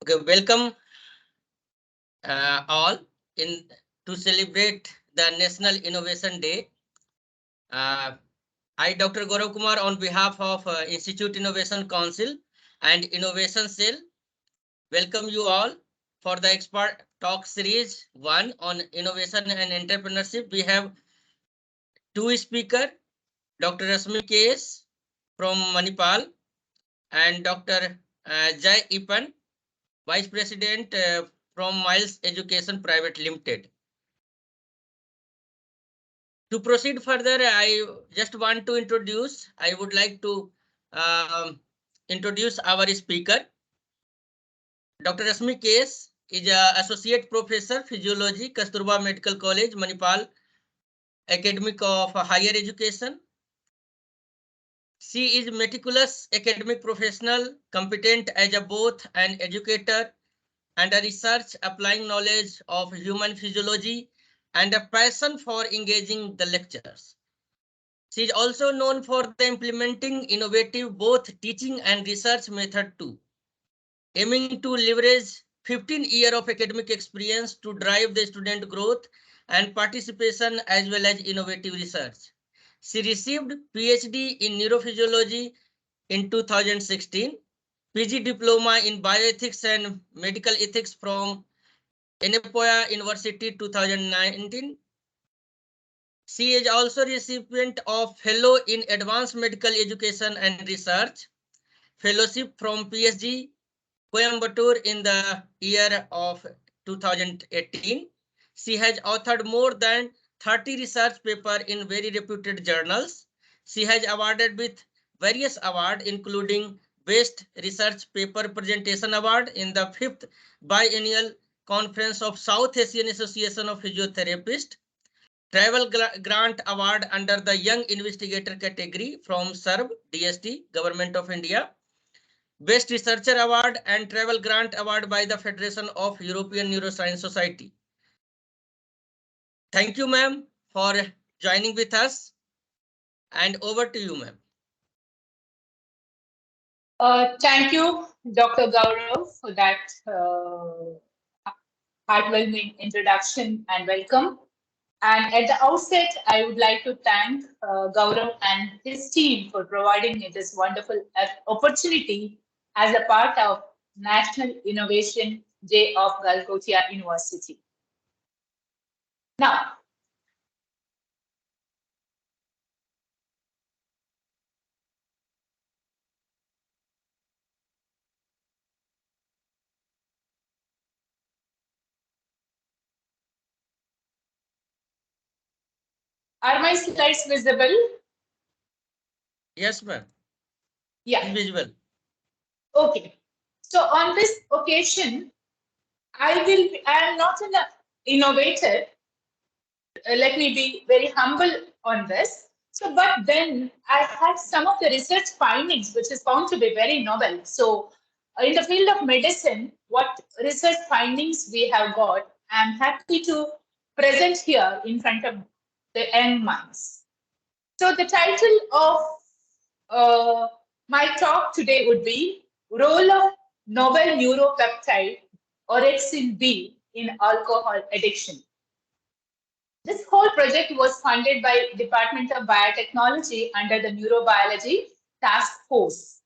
Okay, welcome all in to celebrate the National Innovation Day. I, Dr. Gaurav Kumar, on behalf of Institute Innovation Council and Innovation Cell, welcome you all for the Expert Talk Series 1 on Innovation and Entrepreneurship. We have two speakers, Dr. Rashmi K S from Manipal and Dr. Jai Eapen, Vice President from Miles Education Private Limited. To proceed further, I just want to introduce, I would like to introduce our speaker. Dr. Rashmi K S is an Associate Professor, Physiology, Kasturba Medical College, Manipal, Academic of Higher Education. She is meticulous academic professional, competent as a both an educator and a research, applying knowledge of human physiology and a passion for engaging the lecturers. She is also known for the implementing innovative both teaching and research method too, aiming to leverage 15 years of academic experience to drive the student growth and participation as well as innovative research. She received PhD in neurophysiology in 2016, PG diploma in bioethics and medical ethics from Enepoya University 2019. She is also recipient of Fellow in Advanced Medical Education and Research, Fellowship from PSG, Coimbatore in the year of 2018. She has authored more than 30 research papers in very reputed journals. She has awarded with various awards, including Best Research Paper Presentation Award in the 5th Biennial Conference of South Asian Association of Physiotherapists, Travel Grant Award under the Young Investigator category from SERB, DST, Government of India, Best Researcher Award and Travel Grant Award by the Federation of European Neuroscience Society. Thank you, ma'am, for joining with us. And over to you, ma'am. Thank you, Dr. Gaurav, for that heartwarming introduction and welcome. And at the outset, I would like to thank Gaurav and his team for providing me this wonderful opportunity as a part of National Innovation Day of Galgotias University. Now, are my slides visible? Yes, ma'am. Yeah. Visual. Okay. So on this occasion, I am not an innovator. Let me be very humble on this. So, but then I had some of the research findings, which is found to be very novel. So, in the field of medicine, what research findings we have got, I'm happy to present here in front of the young minds. So, the title of my talk today would be Role of Novel Neuropeptide Orexin B in Alcohol Addiction. This whole project was funded by Department of Biotechnology under the Neurobiology Task Force.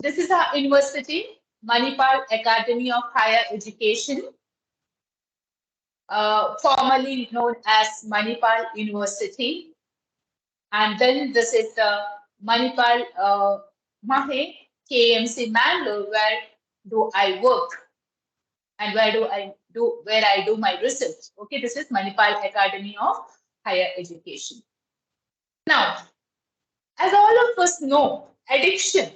This is our university, Manipal Academy of Higher Education, formerly known as Manipal University. And then this is the Manipal MAHE KMC Mangalore, where do I work and where I do my research. Okay, this is Manipal Academy of Higher Education. Now, as all of us know, addiction,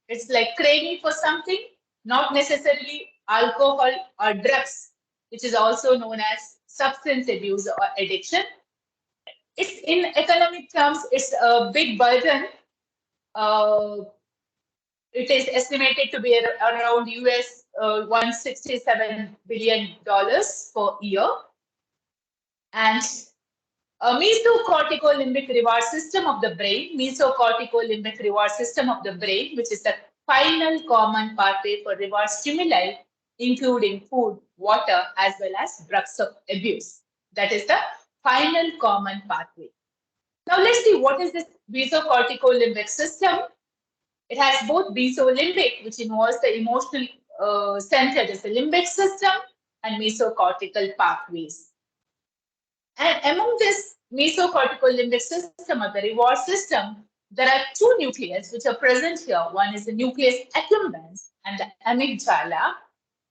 it's like craving for something, not necessarily alcohol or drugs, which is also known as substance abuse or addiction. It's in economic terms, it's a big burden. It is estimated to be around US $167 billion per year. And mesocorticolimbic reward system of the brain, which is the final common pathway for reward stimuli, including food, water, as well as drugs of abuse. That is the final common pathway. Now let's see what is this mesocorticolimbic system. It has both mesolimbic, which involves the emotional center, is the limbic system, and mesocortical pathways. And among this mesocortical limbic system or the reward system, there are two nucleus which are present here. One is the nucleus accumbens and the amygdala.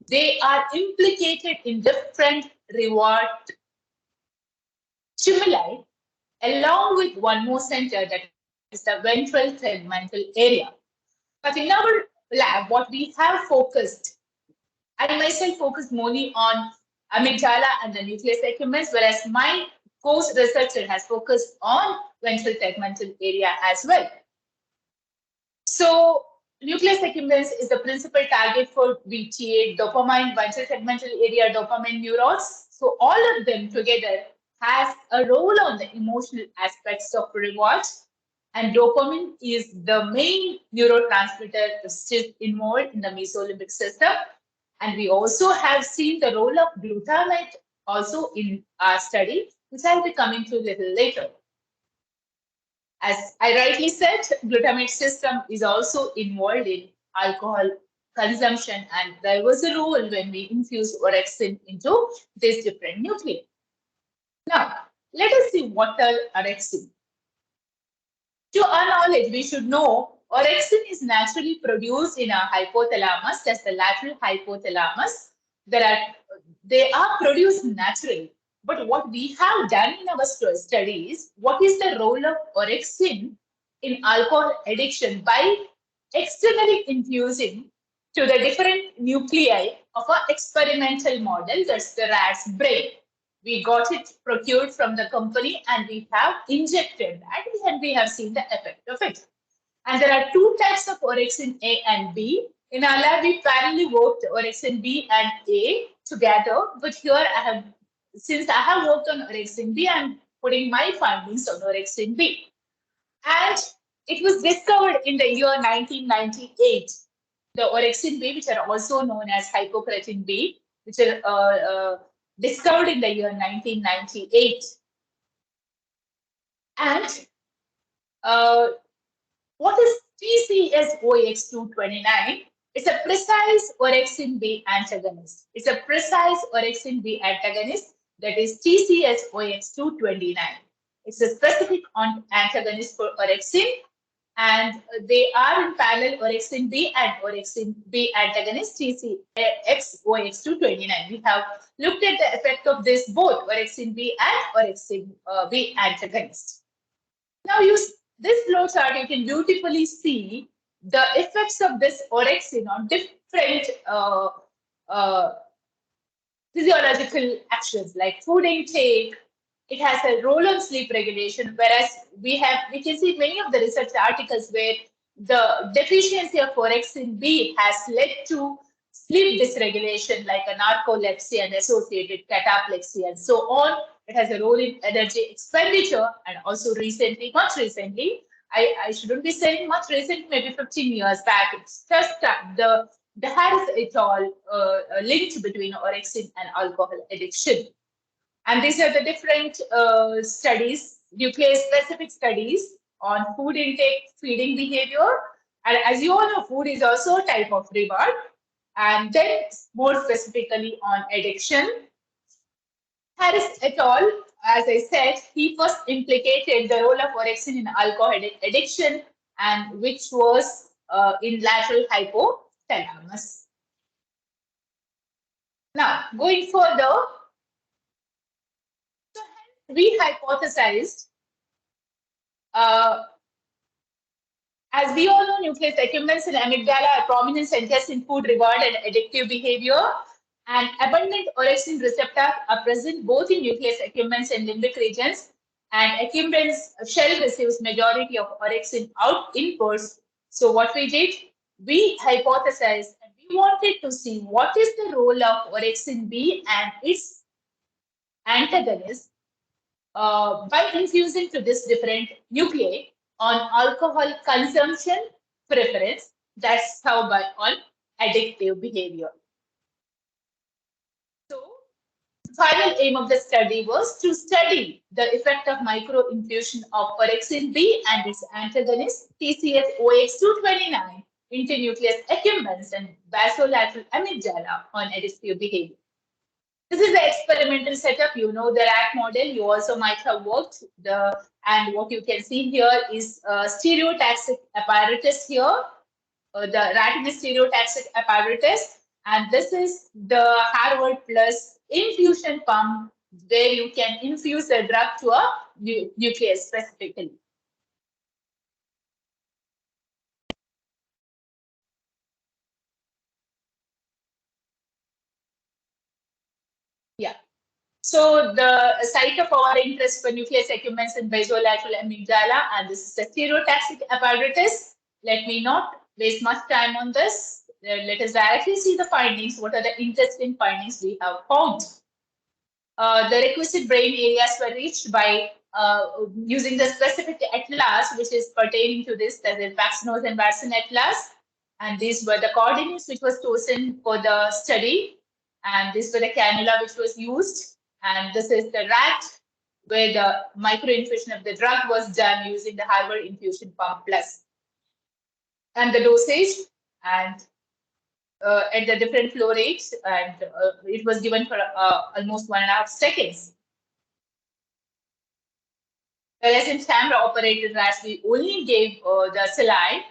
They are implicated in different reward stimuli, along with one more center, that is the ventral tegmental area. But in our lab, what we have focused, I myself focused mainly on amygdala and the nucleus accumbens, whereas my course researcher has focused on ventral tegmental area as well. So nucleus accumbens is the principal target for VTA, dopamine, ventral tegmental area, dopamine neurons. So all of them together has a role on the emotional aspects of reward. And dopamine is the main neurotransmitter still involved in the mesolimbic system. And we also have seen the role of glutamate also in our study, which I'll be coming to a little later. As I rightly said, glutamate system is also involved in alcohol consumption, and there was a role when we infused orexin into these different nuclei. Now, let us see what are orexin. To our knowledge, we should know orexin is naturally produced in our hypothalamus, that's the lateral hypothalamus. They are produced naturally. But what we have done in our studies, what is the role of orexin in alcohol addiction by externally infusing to the different nuclei of our experimental model, that's the rat's brain. We got it procured from the company and we have injected that and we have seen the effect of it. And there are two types of orexin A and B. In our lab, we parallelly worked orexin B and A together, but here since I have worked on orexin B, I'm putting my findings on orexin B. And it was discovered in the year 1998. The orexin B, which are also known as hypocretin B, which are discovered in the year 1998. And what is TCS-OX229? It's a precise orexin B antagonist. It's a precise orexin B antagonist, that is TCS-OX229. It's a specific antagonist for orexin, and they are in parallel orexin B and orexin B antagonist TCS-OX229. We have looked at the effect of this both orexin B and orexin B antagonist. Now this flow chart, you can beautifully see the effects of this orexin on different physiological actions like food intake. It has a role on sleep regulation, whereas we can see many of the research articles where the deficiency of orexin B has led to sleep dysregulation like a narcolepsy and associated cataplexy and so on. It has a role in energy expenditure, and also recently, much recently, I shouldn't be saying much recently, maybe 15 years back, it's just the Harris et al. Linked between orexin and alcohol addiction. And these are the different studies, nucleus-specific studies on food intake, feeding behavior. And as you all know, food is also a type of reward. And then more specifically on addiction. Harris et al., as I said, he first implicated the role of orexin in alcohol addiction, and which was in lateral hypothalamus. Now, going further, we hypothesized, as we all know, nucleus accumbens and amygdala are prominent centers in food reward and addictive behavior, and abundant orexin receptors are present both in nucleus accumbens and limbic regions, and accumbens shell receives majority of orexin out inputs. So what we did, we hypothesized and we wanted to see what is the role of orexin B and its antagonist by infusing to this different nuclei on alcohol consumption preference That's how by on addictive behavior. So, final aim of the study was to study the effect of microinfusion of orexin B and its antagonist TCS-OX229 into nucleus accumbens and basolateral amygdala on addictive behavior. This is the experimental setup. You know the rat model. You also might have worked and what you can see here is a stereotaxic apparatus here. The rat in a stereotaxic apparatus, and this is the Harvard Plus infusion pump where you can infuse a drug to a nucleus specifically. Yeah. So the site of our interest for nucleus accumbens and basolateral amygdala, and this is the stereotaxic apparatus. Let me not waste much time on this. Let us directly see the findings. What are the interesting findings we have found? The requisite brain areas were reached by using the specific atlas, which is pertaining to this, that is Baxnose and Watson atlas. And these were the coordinates which was chosen for the study. And these were the cannula which was used. And this is the rat where the microinfusion of the drug was done using the Harvard infusion pump plus. And the dosage and at the different flow rates, and it was given for almost 1.5 seconds. Whereas in camera operated rats, we only gave the saline.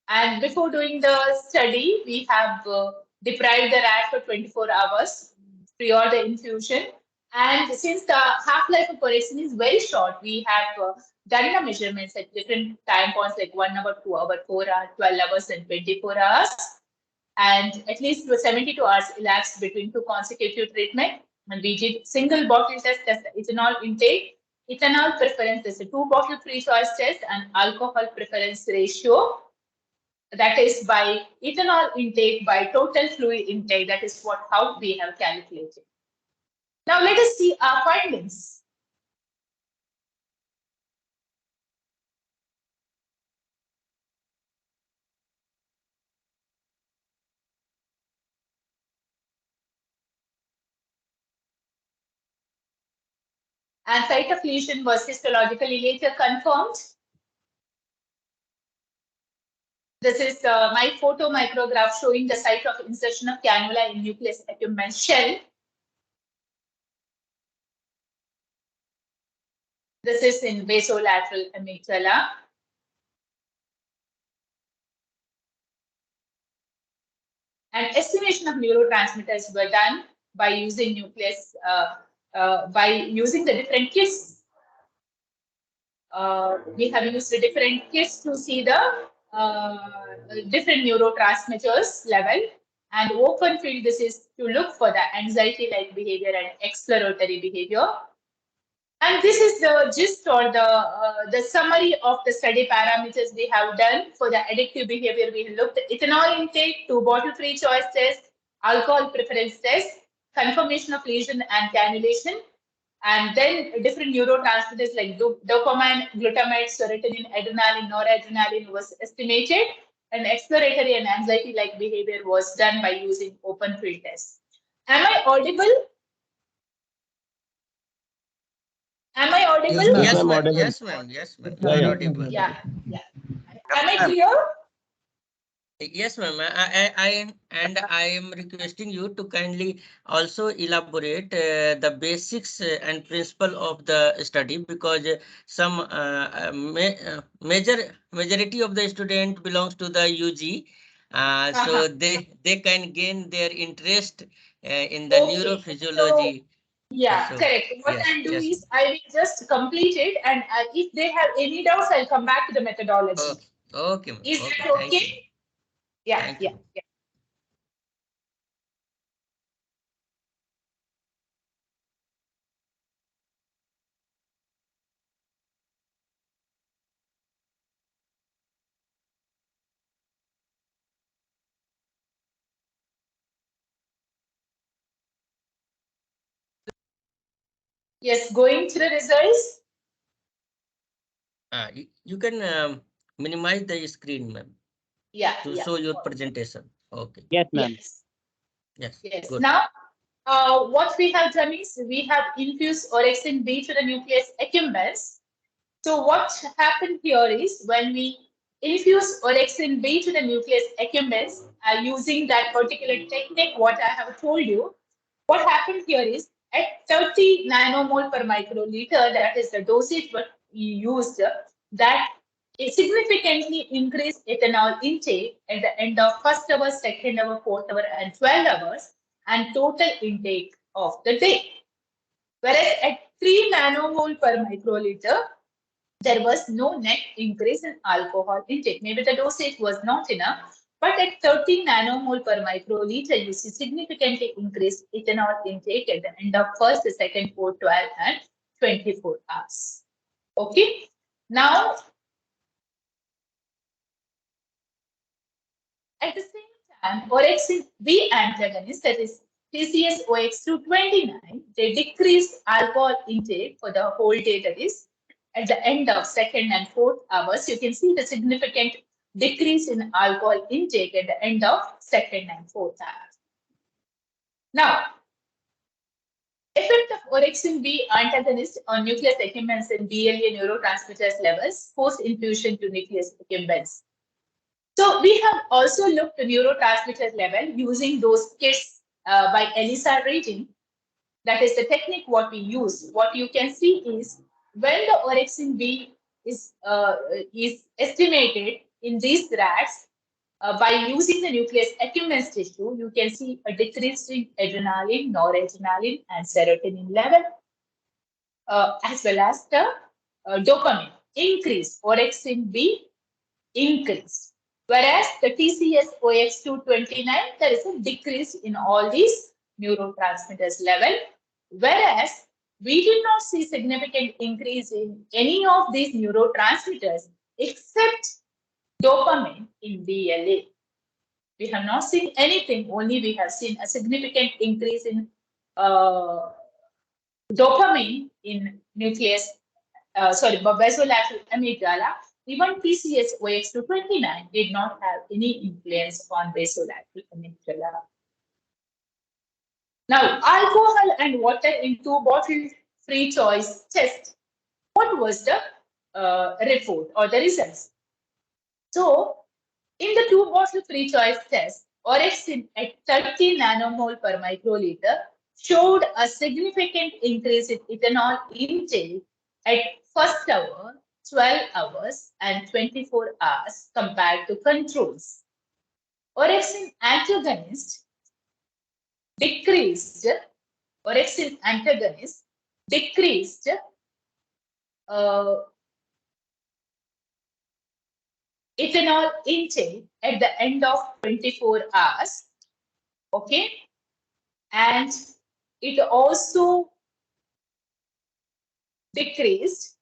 And before doing the study, we have deprived the rat for 24 hours prior the infusion. And since the half-life of orexin is very short, we have done the measurements at different time points like 1 hour, 2 hour, 4 hours, 12 hours, and 24 hours. And at least 72 hours elapsed between two consecutive treatment. And we did single bottle test, ethanol intake, ethanol preference is a 2-bottle free choice test, and alcohol preference ratio. That is by ethanol intake by total fluid intake. That is how we have calculated. Now let us see our findings. And site of lesion was histologically later confirmed. This is my photo micrograph showing the site of insertion of cannula in nucleus accumbens shell. This is in basolateral amygdala. And estimation of neurotransmitters were done by using nucleus, by using the different kits. We have used the different kits to see the different neurotransmitters level. And open field, this is to look for the anxiety-like behavior and exploratory behavior. And this is the gist or the summary of the study parameters we have done for the addictive behavior. We looked at ethanol intake, 2-bottle free choice test, alcohol preference test, confirmation of lesion and cannulation, and then different neurotransmitters like dopamine, glutamate, serotonin, adrenaline, noradrenaline was estimated, and exploratory and anxiety-like behavior was done by using open field tests. Am I audible? Am I audible? Yes, ma'am. Yes, ma'am. Yes, ma'am. You are audible. Yeah. Am I clear? Yes, ma'am. I am requesting you to kindly also elaborate the basics and principle of the study, because some majority of the student belongs to the UG, so they can gain their interest in the neurophysiology. So, correct. What I'll do is I will just complete it, and if they have any doubts, I'll come back to the methodology. Okay. Is that okay? Yeah. Yes, going to the results. You can minimize the screen, ma'am. to show your presentation. Okay. Yes, ma'am. Yes. Good. Now, what we have done is we have infused orexin B to the nucleus accumbens. So what happened here is when we infuse orexin B to the nucleus accumbens using that particular technique, what I have told you, what happened here is at 30 nanomole per microliter, that is the dosage what we used, that it significantly increased ethanol intake at the end of first hour, second hour, fourth hour, and 12 hours, and total intake of the day. Whereas at 3 nanomole per microliter, there was no net increase in alcohol intake. Maybe the dosage was not enough, but at 30 nanomole per microliter, you see significantly increased ethanol intake at the end of first, second, fourth, 12, and 24 hours. Okay. Now, at the same time, orexin B antagonist, that is TCS-OX229, they decreased alcohol intake for the whole day, that is at the end of second and fourth hours. You can see the significant decrease in alcohol intake at the end of second and fourth hours. Now, effect of orexin B antagonist on nucleus accumbens and BLA neurotransmitters levels post infusion to nucleus accumbens. So we have also looked at neurotransmitter level using those kits by ELISA rating. That is the technique what we use. What you can see is when the orexin B is estimated in these rats by using the nucleus accumbens tissue, you can see a decrease in adrenaline, noradrenaline, and serotonin level, as well as the dopamine increase, orexin B increase. Whereas the TCS-OX229, there is a decrease in all these neurotransmitters level. Whereas we did not see significant increase in any of these neurotransmitters except dopamine in BLA. We have not seen anything, only we have seen a significant increase in dopamine in nucleus, basolateral amygdala. Even TCS-OX229 did not have any influence on basolateral amygdala. Now, alcohol and water in 2-bottle free choice test. What was the report or the results? So, in the 2-bottle free choice test, orexin at 30 nanomole per microliter showed a significant increase in ethanol intake at first hour, 12 hours, and 24 hours compared to controls. Orexin antagonist decreased ethanol intake at the end of 24 hours. Okay. And it also decreased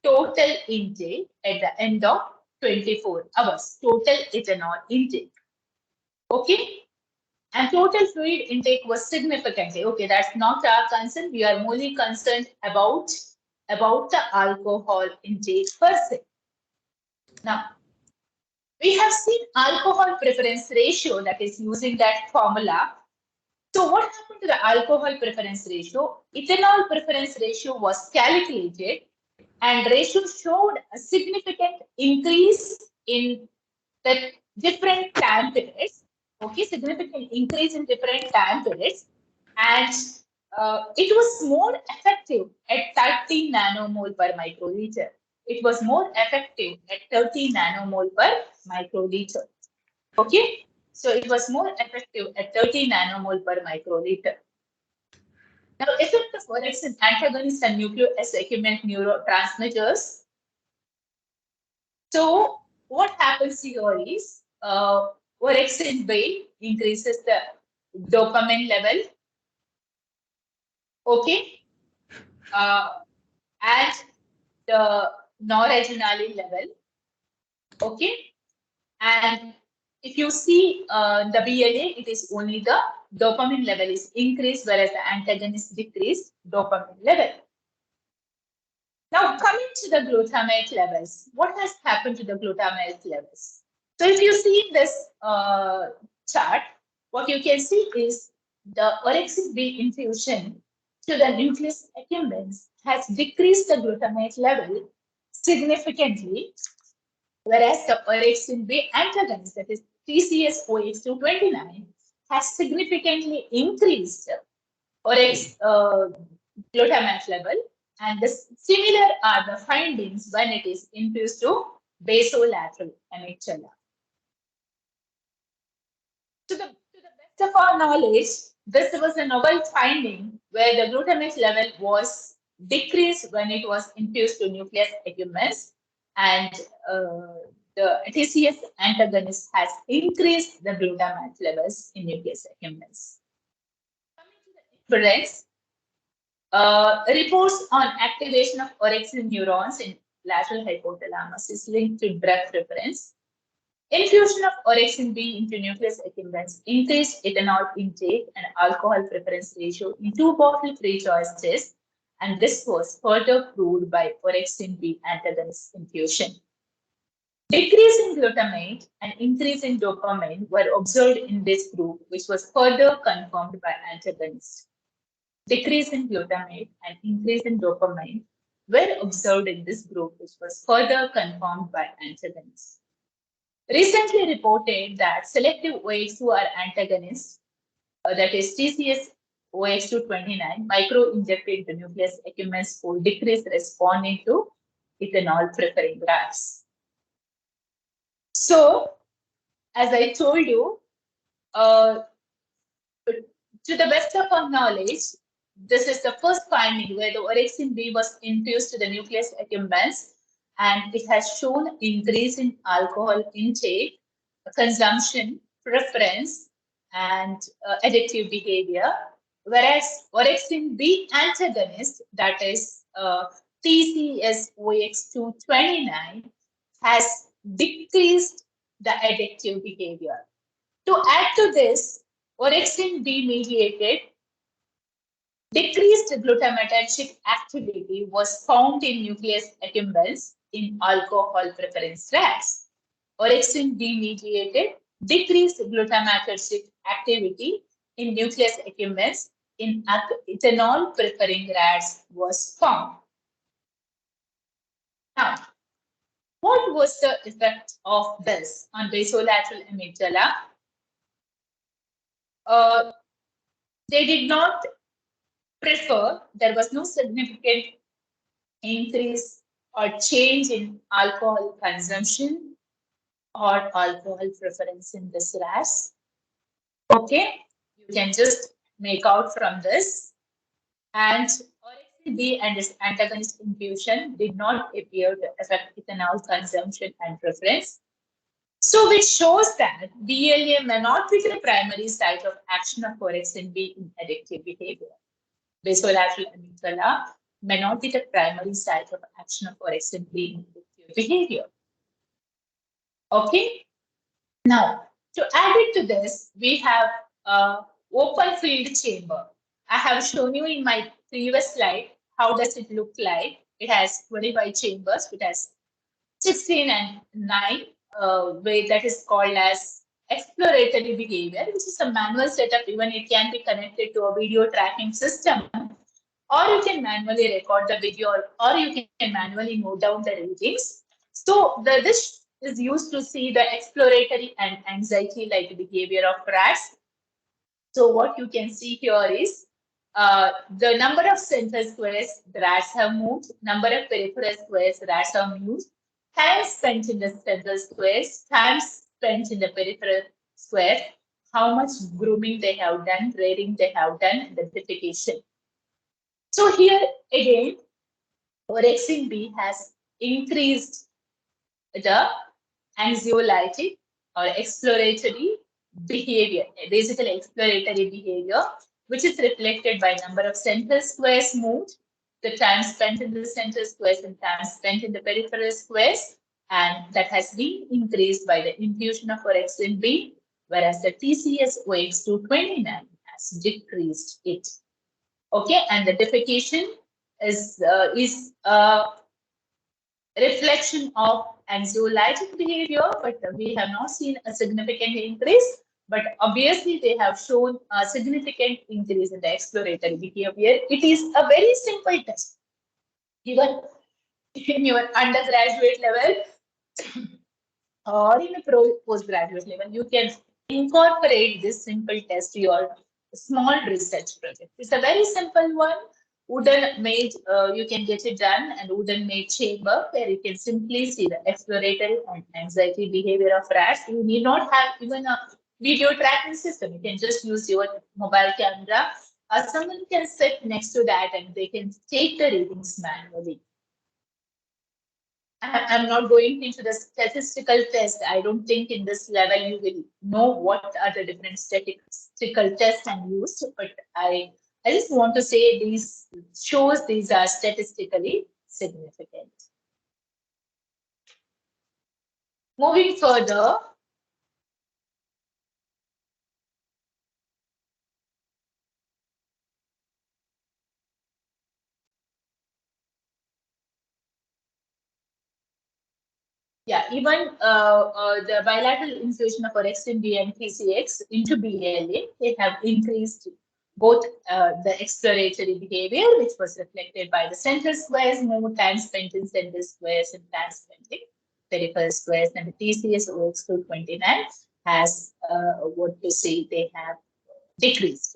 total intake at the end of 24 hours, total ethanol intake. Okay. And total fluid intake was significantly. Okay, that's not our concern. We are only concerned about the alcohol intake per se. Now, we have seen alcohol preference ratio, that is using that formula. So what happened to the alcohol preference ratio? Ethanol preference ratio was calculated and ratio showed a significant increase in the different time periods. Okay, significant increase in different time periods. And it was more effective at 30 nanomole per microliter. It was more effective at 30 nanomole per microliter. Okay, so it was more effective at 30 nanomole per microliter. Now, effect of orexin antagonists and nucleus accumbens neurotransmitters. So, what happens here is orexin B increases the dopamine level. Okay, and the noradrenaline level. Okay, and if you see the BLA, it is only the dopamine level is increased, whereas the antagonist decreased dopamine level. Now, coming to the glutamate levels, what has happened to the glutamate levels? So if you see this chart, what you can see is the orexin B infusion to the nucleus accumbens has decreased the glutamate level significantly, whereas the orexin B antagonist, that is TCS-OX229, has significantly increased orex glutamate level, and similar are the findings when it is infused to basolateral amygdala. To the best of our knowledge, this was a novel finding where the glutamate level was decreased when it was infused to nucleus accumbens, and the TCS antagonist has increased the glutamate levels in nucleus accumbens. Coming to the inference, reports on activation of orexin neurons in lateral hypothalamus is linked to drug preference. Infusion of orexin B into nucleus accumbens increased ethanol intake and alcohol preference ratio in 2-bottle free choice tests, and this was further proved by orexin B antagonist infusion. Decrease in glutamate and increase in dopamine were observed in this group, which was further confirmed by antagonists. Decrease in glutamate and increase in dopamine were observed in this group, which was further confirmed by antagonists. Recently reported that selective OX2R antagonists, that is TCS OX229, micro-injected into nucleus accumbens for decreased responding to ethanol preferring rats. So, as I told you, to the best of our knowledge, this is the first finding where the orexin B was infused to the nucleus accumbens, and it has shown increase in alcohol intake, consumption, preference, and addictive behavior. Whereas orexin B antagonist, that is TCS-OX229, has decreased the addictive behavior. To add to this, orexin B mediated decreased glutamatergic activity was found in nucleus accumbens in alcohol preference rats. Orexin B mediated decreased glutamatergic activity in nucleus accumbens in ethanol preferring rats was found. Now, what was the effect of this on basolateral amygdala? They did not prefer, there was no significant increase or change in alcohol consumption or alcohol preference in this RAS. Okay, you can just make out from this. And orexin B and its antagonist infusion did not appear to affect ethanol consumption and preference. So, which shows that BLA may not be the primary site of action of orexin B in addictive behavior. Basolateral amygdala may not be the primary site of action of orexin B in addictive behavior. Okay. Now, to add it to this, we have a open field chamber. I have shown you in my previous slide how does it look like. It has 25 chambers. It has 16 and 9, way that is called as exploratory behavior, which is a manual setup. Even it can be connected to a video tracking system, or you can manually record the video, or you can manually note down the readings. So this is used to see the exploratory and anxiety-like behavior of rats. So what you can see here is the number of center squares the rats have moved, number of peripheral squares rats have moved, time spent in the center squares, time spent in the peripheral squares, how much grooming they have done, rearing they have done, identification. So here again, orexin B has increased the anxiolytic or exploratory behavior, basically exploratory behavior, which is reflected by number of center squares moved, the time spent in the center squares and time spent in the peripheral squares, and that has been increased by the infusion of orexin B, whereas the TCS-OX229 has decreased it. Okay, and the defecation is reflection of anxiolytic behavior, but we have not seen a significant increase. But obviously, they have shown a significant increase in the exploratory behavior. It is a very simple test. Even in your undergraduate level or in a postgraduate level, you can incorporate this simple test to your small research project. It's a very simple one. Wooden made, you can get it done, and wooden made chamber where you can simply see the exploratory and anxiety behavior of rats. You need not have even a video tracking system. You can just use your mobile camera, or someone can sit next to that and they can take the readings manually. I'm not going into the statistical test. I don't think in this level you will know what are the different statistical tests and used, but I just want to say these shows these are statistically significant. Moving further, yeah, even the bilateral infusion of orexin B and PCX into BLA, they have increased both the exploratory behavior, which was reflected by the center squares, more time spent in center squares and time spent in peripheral squares, and the TCS OX229 has what to say, they have decreased.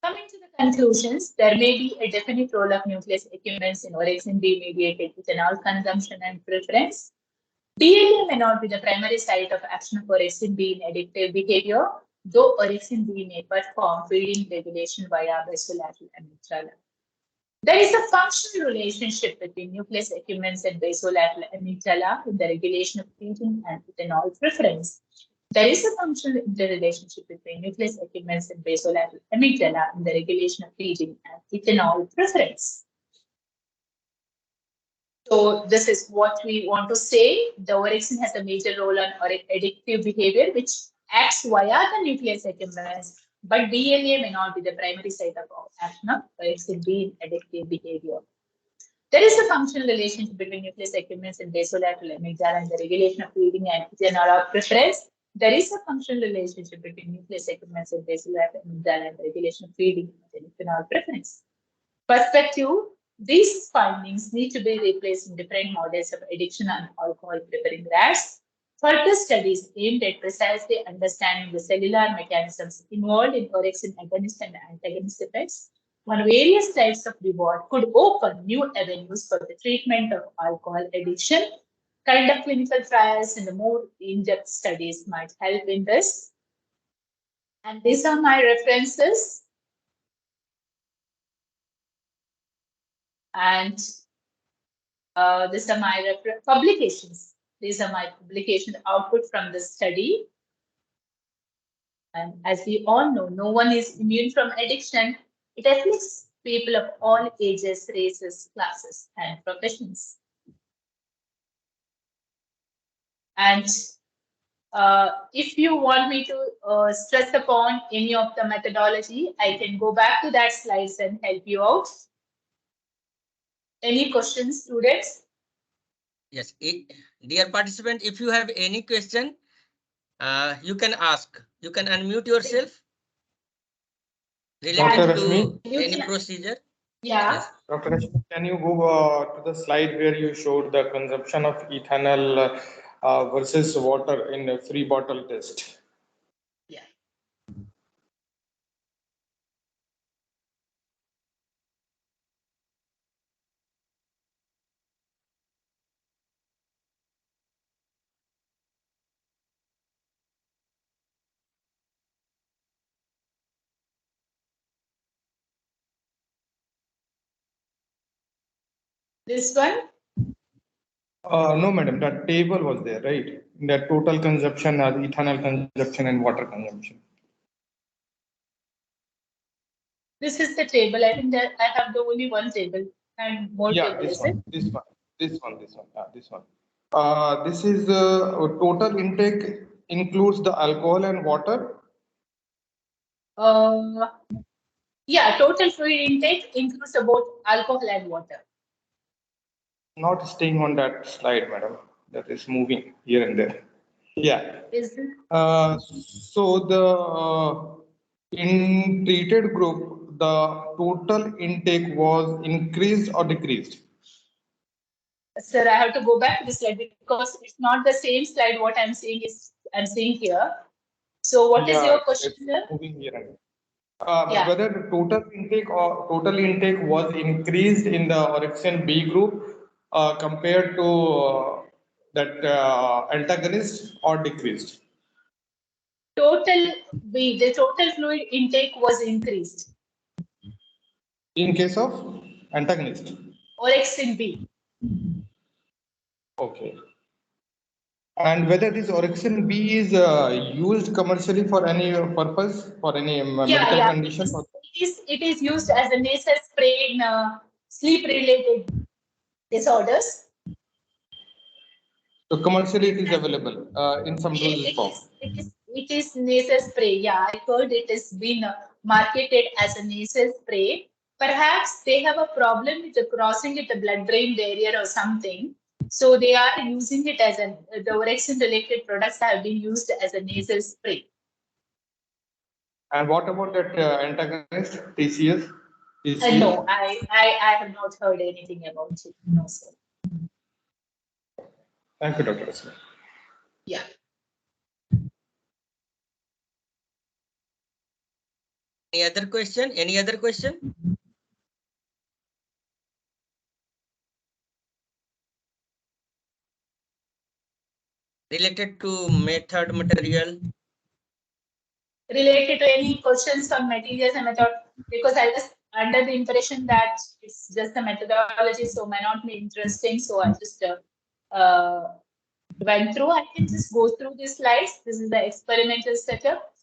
Coming to the conclusions, there may be a definite role of nucleus accumbens in orexin B mediated ethanol consumption and preference. BLA may not be the primary site of action of orexin B in addictive behavior, though orexin B may perform feeding regulation via basolateral amygdala. There is a functional relationship between nucleus accumbens and basolateral amygdala in the regulation of feeding and ethanol preference. There is a functional interrelationship between nucleus accumbens and basolateral amygdala in the regulation of feeding and ethanol preference. So this is what we want to say. The orexin has a major role on addictive behavior, which acts via the nucleus accumbens, but BLA may not be the primary site of action of orexin B in addictive behavior. There is a functional relationship between nucleus accumbens and basolateral amygdala and the regulation of feeding and ethanol preference. There is a functional relationship between nucleus accumbens and basolateral amygdala and the regulation of feeding and ethanol preference. Perspective. These findings need to be replaced in different models of addiction and alcohol preparing rats. Further studies aimed at precisely understanding the cellular mechanisms involved in orexin agonist and antagonist effects on various types of reward could open new avenues for the treatment of alcohol addiction. Kind of clinical trials and the more in-depth studies might help in this. And these are my references. And these are my publications. These are my publication output from the study. And as we all know, no one is immune from addiction. It afflicts people of all ages, races, classes, and professions. And if you want me to stress upon any of the methodology, I can go back to that slides and help you out. Any questions, students? Yes, dear participant, if you have any question, you can ask. You can unmute yourself related to any procedure. Yeah. Yes. Dr. Rashmi, can you go to the slide where you showed the consumption of ethanol versus water in a free bottle test? Yeah. This one? No, madam, that table was there, right? The total consumption, ethanol consumption and water consumption. This is the table. I think that I have the only one table and more table, this is one, it? this one. This one. This is total intake includes the alcohol and water. Yeah, total fluid intake includes both alcohol and water. Not staying on that slide, madam. That is moving here and there. Yeah. Is this So in treated group, the total intake was increased or decreased? Sir, I have to go back to the slide because it's not the same slide. What I'm seeing here. So what is your question, it's sir? moving here and there. Yeah. Whether the total intake was increased in the orexin B group compared to that antagonist or decreased? The total fluid intake was increased. In case of antagonist? Orexin B. Okay. And whether this orexin B is used commercially for any purpose, for any medical condition? It is used as a nasal spray in sleep-related disorders. So commercially it is available in some dosage form. It is nasal spray. Yeah, I heard it has been marketed as a nasal spray. Perhaps they have a problem with the crossing with the blood-brain barrier or something. So they are using it as the orexin-related products have been used as a nasal spray. And what about that antagonist, TCS? No, I have not heard anything about it. No, sir. Thank you, Dr. Rashmi. Yeah. Any other question? Any other question? Related to method, material? Related to any questions on materials and method, because I was under the impression that it's just a methodology, so may not be interesting. So I just went through. I can just go through these slides. This is the experimental setup.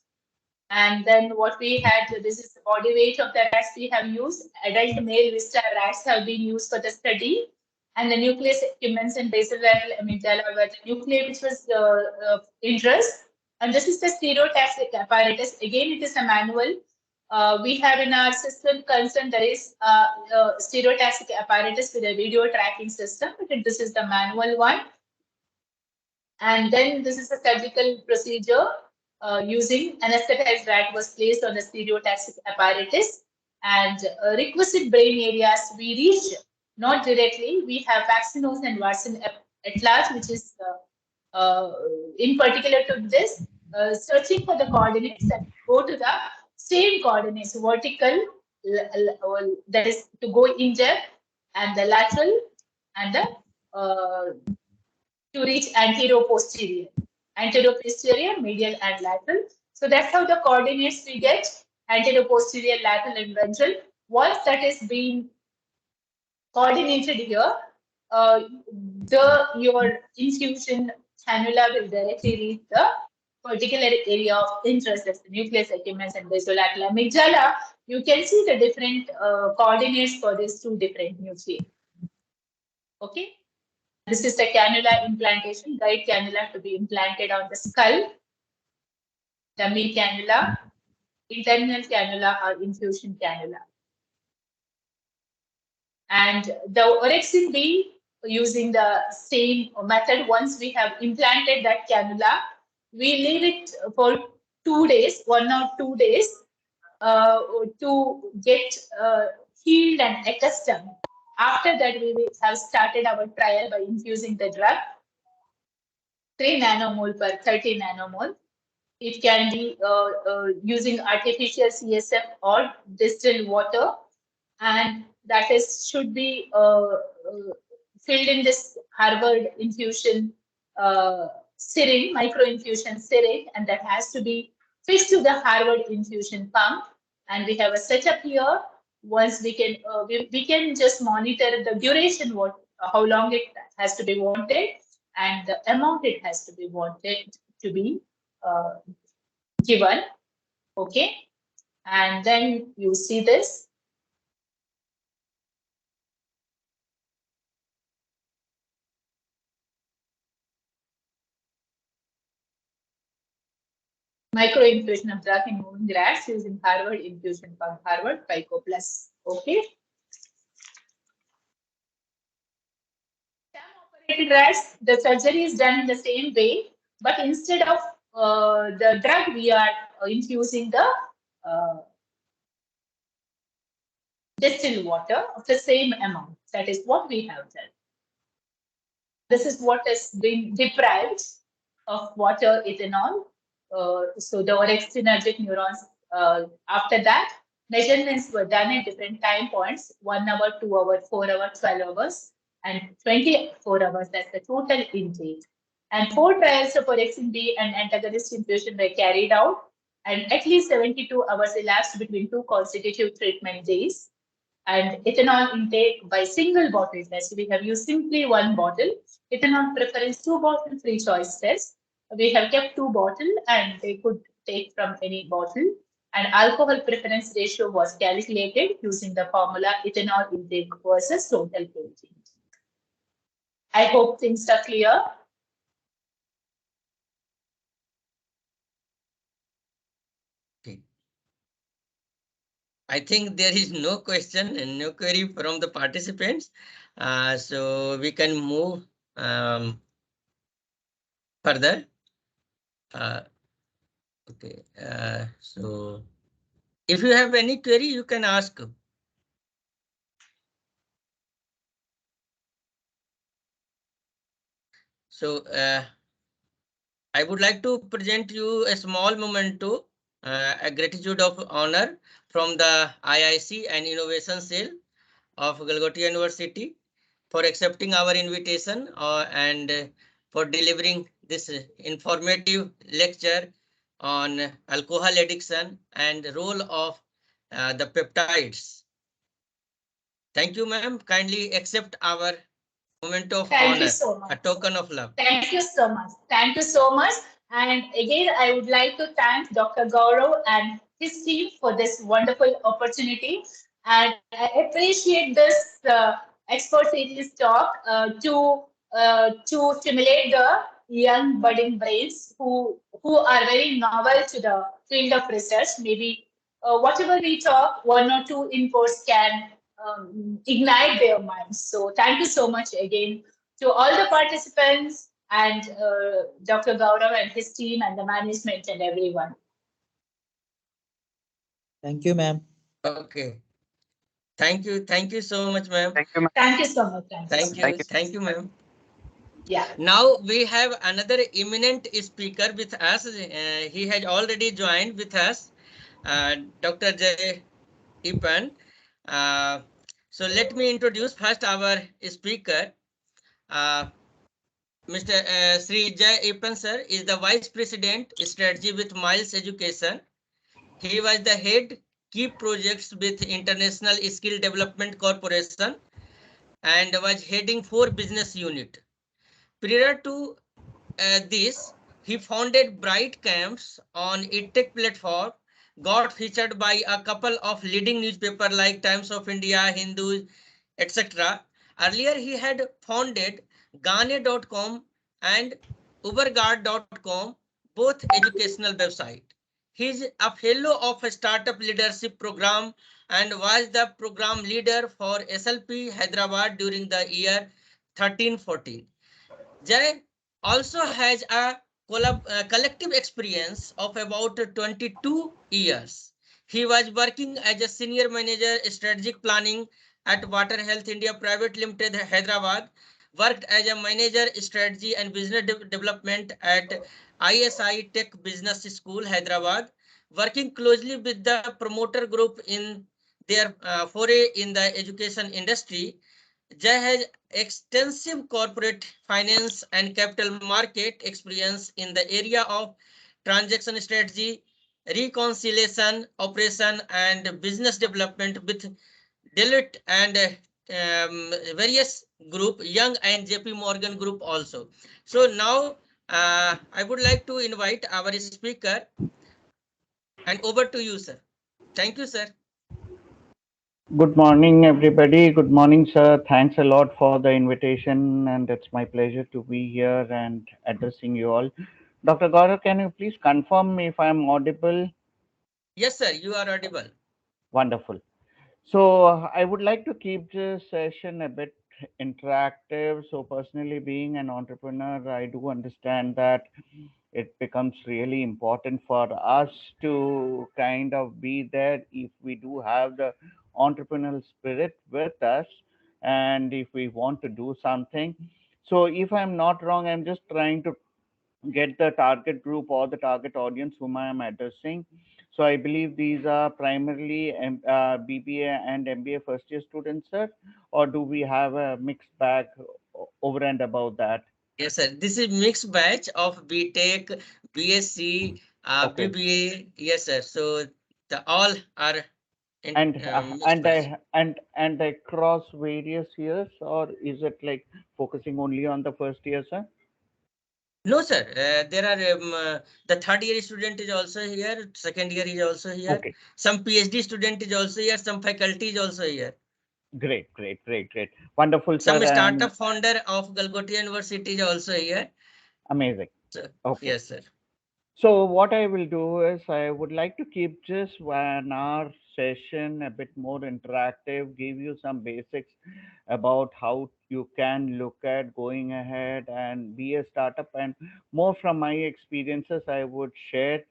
And then what we had, this is the body weight of the rats we have used. Adult male vista rats have been used for the study. And the nucleus accumbens and basolateral amygdala were the nuclei which was interest. And this is the stereotactic apparatus. Again, it is a manual. We have in our system concern there is stereotactic apparatus with a video tracking system. This is the manual one. And then this is a surgical procedure using anesthetized rat was placed on the stereotactic apparatus, and requisite brain areas we reach not directly. We have vaccinose and Watson at large, which is in particular to this, searching for the coordinates and go to the same coordinates, vertical, that is to go in depth, and the lateral, and the to reach anterior-posterior, medial, and lateral. So that's how the coordinates we get: anterior-posterior, lateral, and ventral. Once that is being coordinated here, your infusion cannula will directly reach the particular area of interest, that's the nucleus accumbens and basolateral amygdala. You can see the different coordinates for these two different nuclei. Okay. This is the cannula implantation, guide cannula to be implanted on the skull, dummy cannula, internal cannula or infusion cannula. And the orexin B, using the same method, once we have implanted that cannula, we leave it for 2 days, 1 or 2 days, to get healed and accustomed. After that, we will have started our trial by infusing the drug, 3 nanomole per 30 nanomole. It can be using artificial CSF or distilled water, and that should be filled in this Harvard infusion syringe, micro infusion syringe, and that has to be fixed to the Harvard infusion pump. And we have a setup here. Once we can just monitor the duration, how long it has to be wanted, and the amount it has to be wanted to be given. Okay, and then you see this. Micro infusion of drug in moving rats using Harvard infusion pump, Harvard 5 Plus. Okay. Okay, and then you see this. Micro infusion of drug in moving rats using Harvard infusion pump, Harvard Pico Plus. Okay. This is the cannula implantation. This is the rats, the surgery is done in the same way, but instead of the drug, we are infusing the distilled water of the same amount. That is what we have done. This is what has been deprived of water ethanol. So the orexinergic neurons, after that, measurements were done at different time points, 1 hour, 2 hours, 4 hours, 12 hours, and 24 hours. That's the total intake. And 4 trials of orexin B and antagonist infusion were carried out, and at least 72 hours elapsed between 2 consecutive treatment days. And ethanol intake by single bottle test. We have used simply 1 bottle. Ethanol preference 2 bottle free choice test. We have kept 2 bottle and they could take from any bottle. And alcohol preference ratio was calculated using the formula ethanol intake versus total protein. I hope things are clear. I think there is no question and no query from the participants. So we can move further. Okay. So if you have any query, you can ask. So I would like to present you a small memento, a gratitude of honor from the IIC and Innovation Cell of Galgotias University for accepting our invitation and for delivering this informative lecture on alcohol addiction and role of the peptides. Thank you, ma'am. Kindly accept our moment of Thank honor, you so much. a token of love. Thank you so much. Thank you so much. And again, I would like to thank Dr. Gaurav and his team for this wonderful opportunity. And I appreciate this expert series talk to stimulate the young budding brains who are very novel to the field of research. Maybe whatever we talk, 1 or 2 inputs can ignite their minds. So thank you so much again to all the participants and Dr. Gaurav and his team and the management and everyone. Thank you, ma'am. Okay. Thank you. Thank you so much, ma'am. Thank you, ma'am. Thank you so much. Thank you. Thank you, ma'am. Yeah. Now we have another eminent speaker with us. He has already joined with us, Dr. J. Eapen. So let me introduce first our speaker. Mr. Sri Jai Eapen sir is the Vice President Strategy with Miles Education. He was the head key projects with International Skill Development Corporation and was heading 4 business unit. Prior to this, he founded Bright Camps on EdTech platform, got featured by a couple of leading newspapers like Times of India, Hindu, etc. Earlier, he had founded Gaane.com and Uberguard.com, both educational website. He is a fellow of a startup leadership program and was the program leader for SLP Hyderabad during the year 13-14. Jay also has a collective experience of about 22 years. He was working as a senior manager strategic planning at Water Health India Private Limited, Hyderabad, worked as a manager strategy and business development at ISI Tech Business School, Hyderabad, working closely with the promoter group in their foray in the education industry. Jay has extensive corporate finance and capital market experience in the area of transaction strategy, reconciliation, operation, and business development with Deloitte and various group, Young and JP Morgan group also. So now I would like to invite our speaker and over to you, sir. Thank you, sir. Good morning, everybody. Good morning, sir. Thanks a lot for the invitation, and it's my pleasure to be here and addressing you all. Dr. Gaurav, can you please confirm me if I'm audible? Yes, sir, you are audible. Wonderful. So I would like to keep this session a bit interactive. So personally, being an entrepreneur, I do understand that it becomes really important for us to kind of be there if we do have the entrepreneurial spirit with us, and if we want to do something. So if I'm not wrong, I'm just trying to get the target group or the target audience whom I am addressing. So I believe these are primarily BBA and MBA first year students, sir, or do we have a mixed bag over and above that? Yes, sir. This is mixed batch of BTech, BSc, Okay. BBA. Yes, sir. So the all are in And mixed batch. and across various years, or is it like focusing only on the first year, sir? No, sir. There are the third year student is also here. Second year is also here. Okay. Some PhD student is also here. Some faculty is also here. Great, great, great, great. Wonderful, sir, Some and startup founder of Galgotias University is also here. amazing. So, Okay. yes, sir. So what I will do is I would like to keep just 1 hour session a bit more interactive, give you some basics about how you can look at going ahead and be a startup, and more from my experiences I would share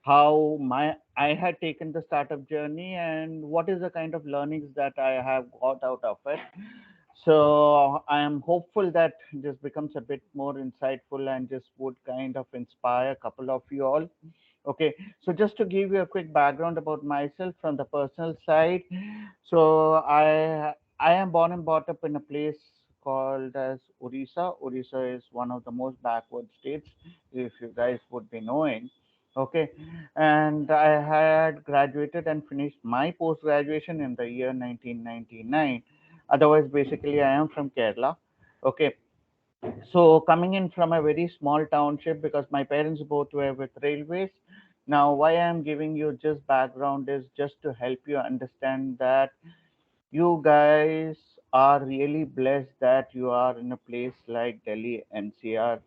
how my I had taken the startup journey and what is the kind of learnings that I have got out of it. So I am hopeful that this becomes a bit more insightful and just would kind of inspire a couple of you all. Okay, so just to give you a quick background about myself from the personal side. So I am born and brought up in a place called as Orissa. Orissa is one of the most backward states, if you guys would be knowing. Okay, and I had graduated and finished my post graduation in the year 1999. Otherwise, basically, I am from Kerala. Okay, so coming in from a very small township because my parents both were with railways. Now, why I'm giving you just background is just to help you understand that you guys are really blessed that you are in a place like Delhi NCR.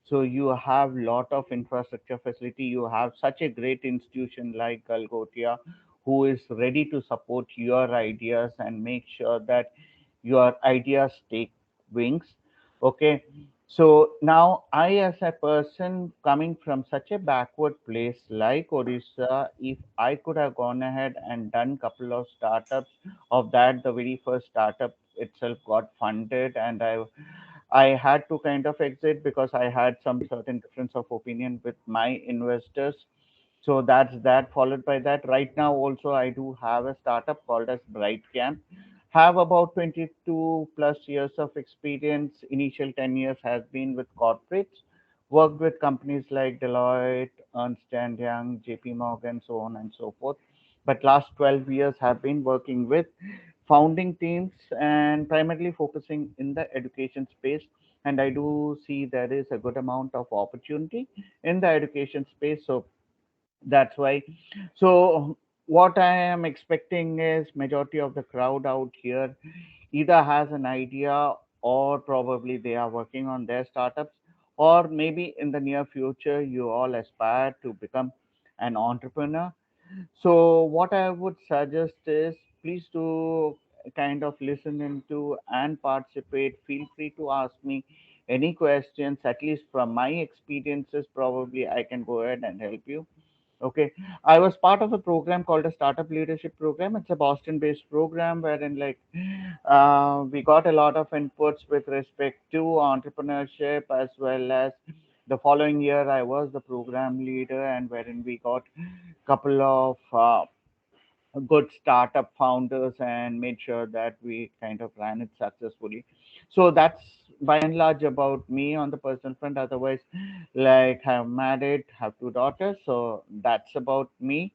So you have lot of infrastructure facility. You have such a great institution like Galgotia, who is ready to support your ideas and make sure that your ideas take wings. Okay. So now I, as a person coming from such a backward place like Odisha, if I could have gone ahead and done couple of startups of that, the very first startup itself got funded, and I had to kind of exit because I had some certain difference of opinion with my investors. So that's that. Followed by that, right now also I do have a startup called as Bright Camp. Have about 22 plus years of experience. Initial 10 years has been with corporates. Worked with companies like Deloitte, Ernst and Young, JP Morgan, so on and so forth. But last 12 years have been working with founding teams and primarily focusing in the education space. And I do see there is a good amount of opportunity in the education space. So that's why. So what I am expecting is majority of the crowd out here either has an idea, or probably they are working on their startups, or maybe in the near future you all aspire to become an entrepreneur. So what I would suggest is please do kind of listen into and participate. Feel free to ask me any questions, at least from my experiences, probably I can go ahead and help you. Okay, I was part of a program called a Startup Leadership Program. It's a Boston-based program wherein, like, we got a lot of inputs with respect to entrepreneurship, as well as the following year I was the program leader, and wherein we got couple of good startup founders and made sure that we kind of ran it successfully. So that's by and large about me on the personal front. Otherwise, like, I'm married, have 2 daughters, so that's about me.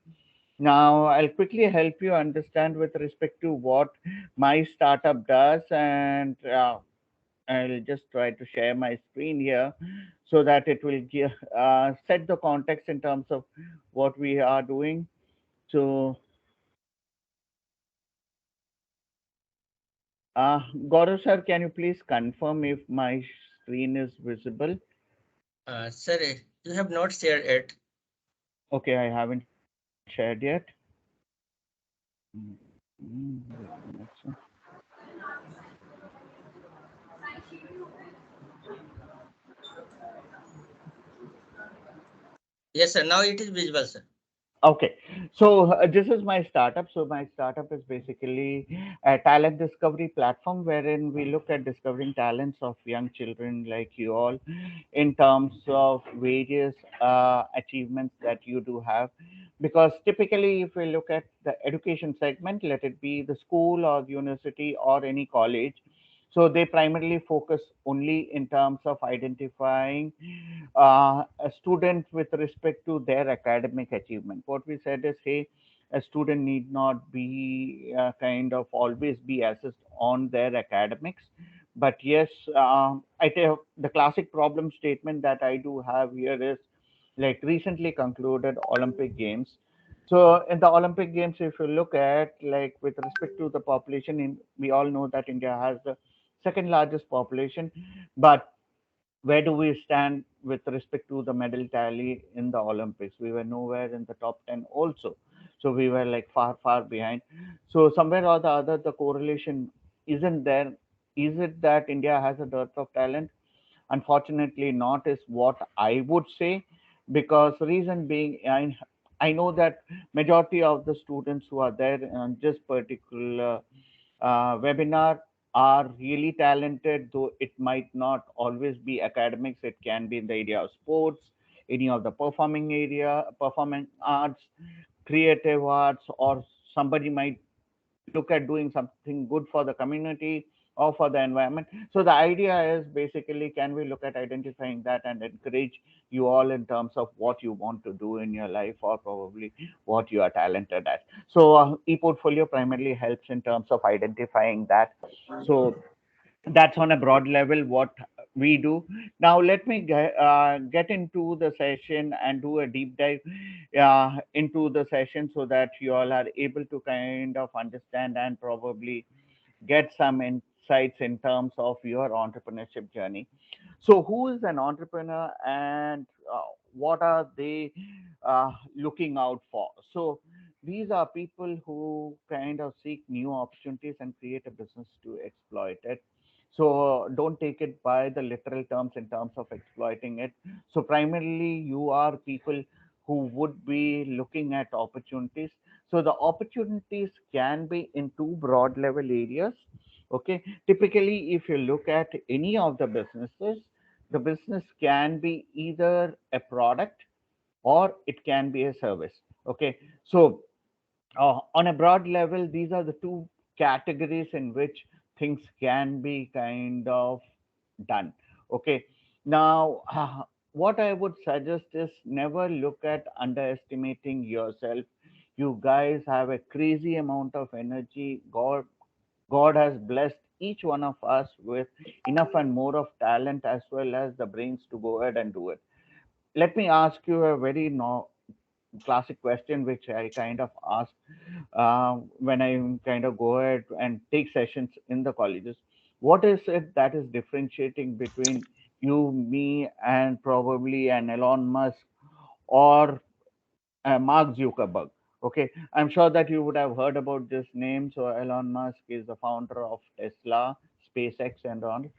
Now I'll quickly help you understand with respect to what my startup does, and I'll just try to share my screen here so that it will give, set the context in terms of what we are doing. So Gaurav sir, can you please confirm if my screen is visible? Sir, you have not shared it. Okay, I haven't shared yet. Wait a minute, sir. Yes, sir. Now it is visible, sir. Okay, so this is my startup. So my startup is basically a talent discovery platform wherein we look at discovering talents of young children like you all in terms of various achievements that you do have. Because typically, if we look at the education segment, let it be the school or the university or any college, so they primarily focus only in terms of identifying a student with respect to their academic achievement. What we said is, hey, a student need not be kind of always be assessed on their academics. But yes, I tell the classic problem statement that I do have here is like recently concluded Olympic Games. So in the Olympic Games, if you look at like with respect to the population, we all know that India has the second largest population, but where do we stand with respect to the medal tally in the Olympics? We were nowhere in the top 10 also. So we were like far, far behind. So somewhere or the other, the correlation isn't there. Is it that India has a dearth of talent? Unfortunately, not is what I would say, because reason being, I know that majority of the students who are there on this particular webinar are really talented, though it might not always be academics. It can be in the area of sports, any of the performing area, performing arts, creative arts, or somebody might look at doing something good for the community or for the environment. So the idea is basically, can we look at identifying that and encourage you all in terms of what you want to do in your life or probably what you are talented at. So e-portfolio primarily helps in terms of identifying that. So that's on a broad level what we do. Now let me get into the session and do a deep dive into the session so that you all are able to kind of understand and probably get some insights in terms of your entrepreneurship journey. So who is an entrepreneur and what are they looking out for? So these are people who kind of seek new opportunities and create a business to exploit it. So don't take it by the literal terms in terms of exploiting it. So primarily you are people who would be looking at opportunities. So the opportunities can be in two broad level areas. Okay, typically if you look at any of the businesses, the business can be either a product or it can be a service. Okay, so on a broad level, these are the two categories in which things can be kind of done. Okay, now what I would suggest is never look at underestimating yourself. You guys have a crazy amount of energy. God has blessed each one of us with enough and more of talent as well as the brains to go ahead and do it. Let me ask you a very no, classic question, which I kind of ask when I kind of go ahead and take sessions in the colleges. What is it that is differentiating between you, me, and probably an Elon Musk or Mark Zuckerberg? Okay, I'm sure that you would have heard about this name. So Elon Musk is the founder of Tesla, SpaceX, and on.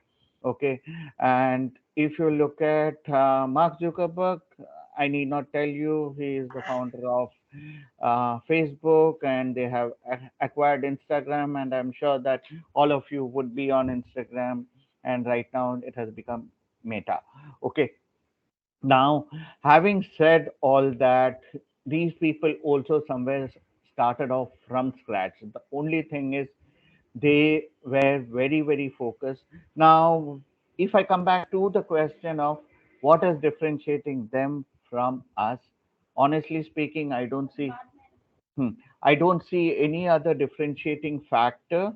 Okay, and if you look at Mark Zuckerberg, I need not tell you he is the founder of Facebook, and they have acquired Instagram, and I'm sure that all of you would be on Instagram, and right now it has become Meta. Okay, now, having said all that, these people also somewhere started off from scratch. The only thing is they were very, very focused. Now, if I come back to the question of what is differentiating them from us, honestly speaking, Hmm. I don't see any other differentiating factor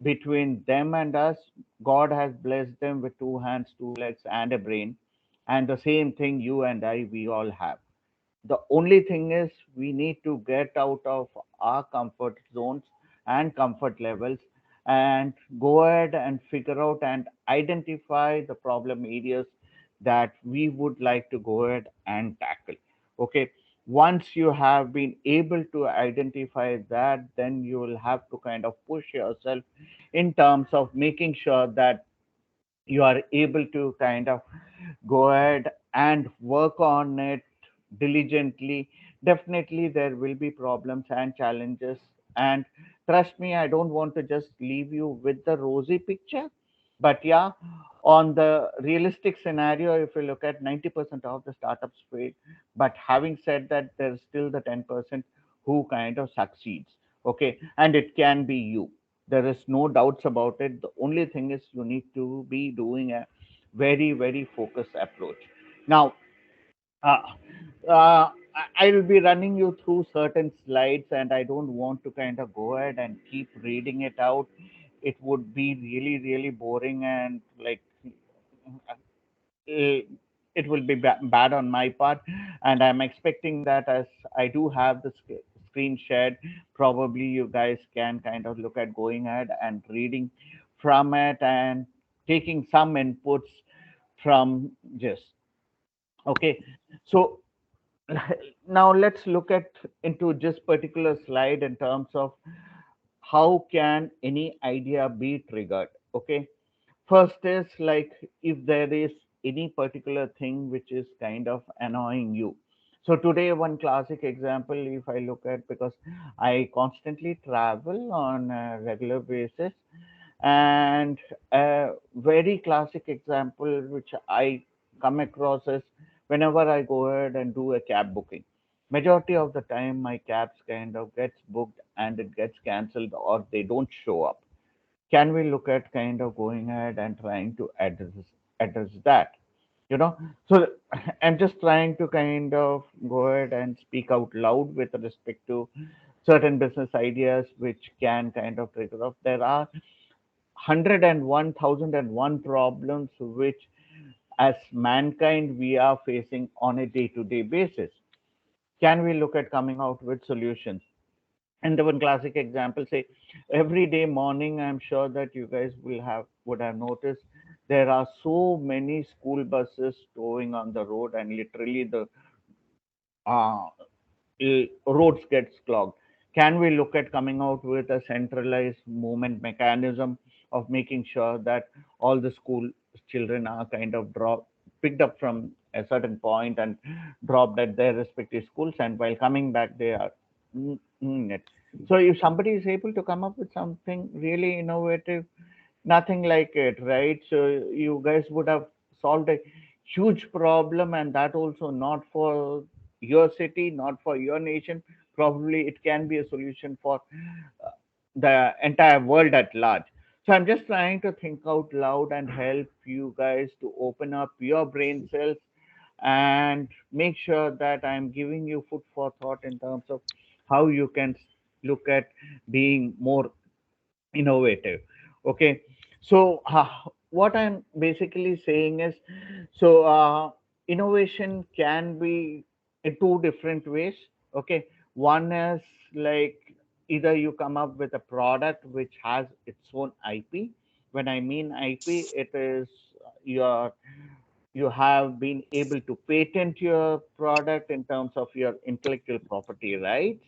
between them and us. God has blessed them with two hands, two legs, and a brain. And the same thing you and I, we all have. The only thing is we need to get out of our comfort zones and comfort levels and go ahead and figure out and identify the problem areas that we would like to go ahead and tackle. Okay, once you have been able to identify that, then you will have to kind of push yourself in terms of making sure that you are able to kind of go ahead and work on it diligently, definitely there will be problems and challenges. And trust me, I don't want to just leave you with the rosy picture, but yeah, on the realistic scenario, if you look at 90% of the startups fail, but having said that, there's still the 10% who kind of succeeds. Okay, and it can be you. There is no doubts about it. The only thing is you need to be doing a very, very focused approach. Now, uh, I will be running you through certain slides, and I don't want to kind of go ahead and keep reading it out. It would be really, really boring, and like it will be bad on my part. And I'm expecting that, as I do have the screen shared, probably you guys can kind of look at going ahead and reading from it and taking some inputs from just. Okay, so now let's look at into just particular slide in terms of how can any idea be triggered. Okay, first is like if there is any particular thing which is kind of annoying you. So today one classic example, if I look at, because I constantly travel on a regular basis, and a very classic example which I come across is whenever I go ahead and do a cab booking, majority of the time my cabs kind of gets booked and it gets cancelled or they don't show up. Can we look at kind of going ahead and trying to address that, you know? So I'm just trying to kind of go ahead and speak out loud with respect to certain business ideas which can kind of trigger off. There are 101,001 problems which as mankind we are facing on a day-to-day basis. Can we look at coming out with solutions? And the one classic example, say every day morning, I'm sure that you guys would have noticed there are so many school buses towing on the road, and literally the uh, roads gets clogged. Can we look at coming out with a centralized movement mechanism of making sure that all the school children are kind of picked up from a certain point and dropped at their respective schools, and while coming back they are it. So if somebody is able to come up with something really innovative, nothing like it, right? So you guys would have solved a huge problem, and that also not for your city, not for your nation. Probably it can be a solution for uh, the entire world at large. So I'm just trying to think out loud and help you guys to open up your brain cells and make sure that I'm giving you food for thought in terms of how you can look at being more innovative. Okay, so what I'm basically saying is, so innovation can be in two different ways. Okay, one is like either you come up with a product which has its own IP. When I mean IP, it is your you have been able to patent your product in terms of your intellectual property rights,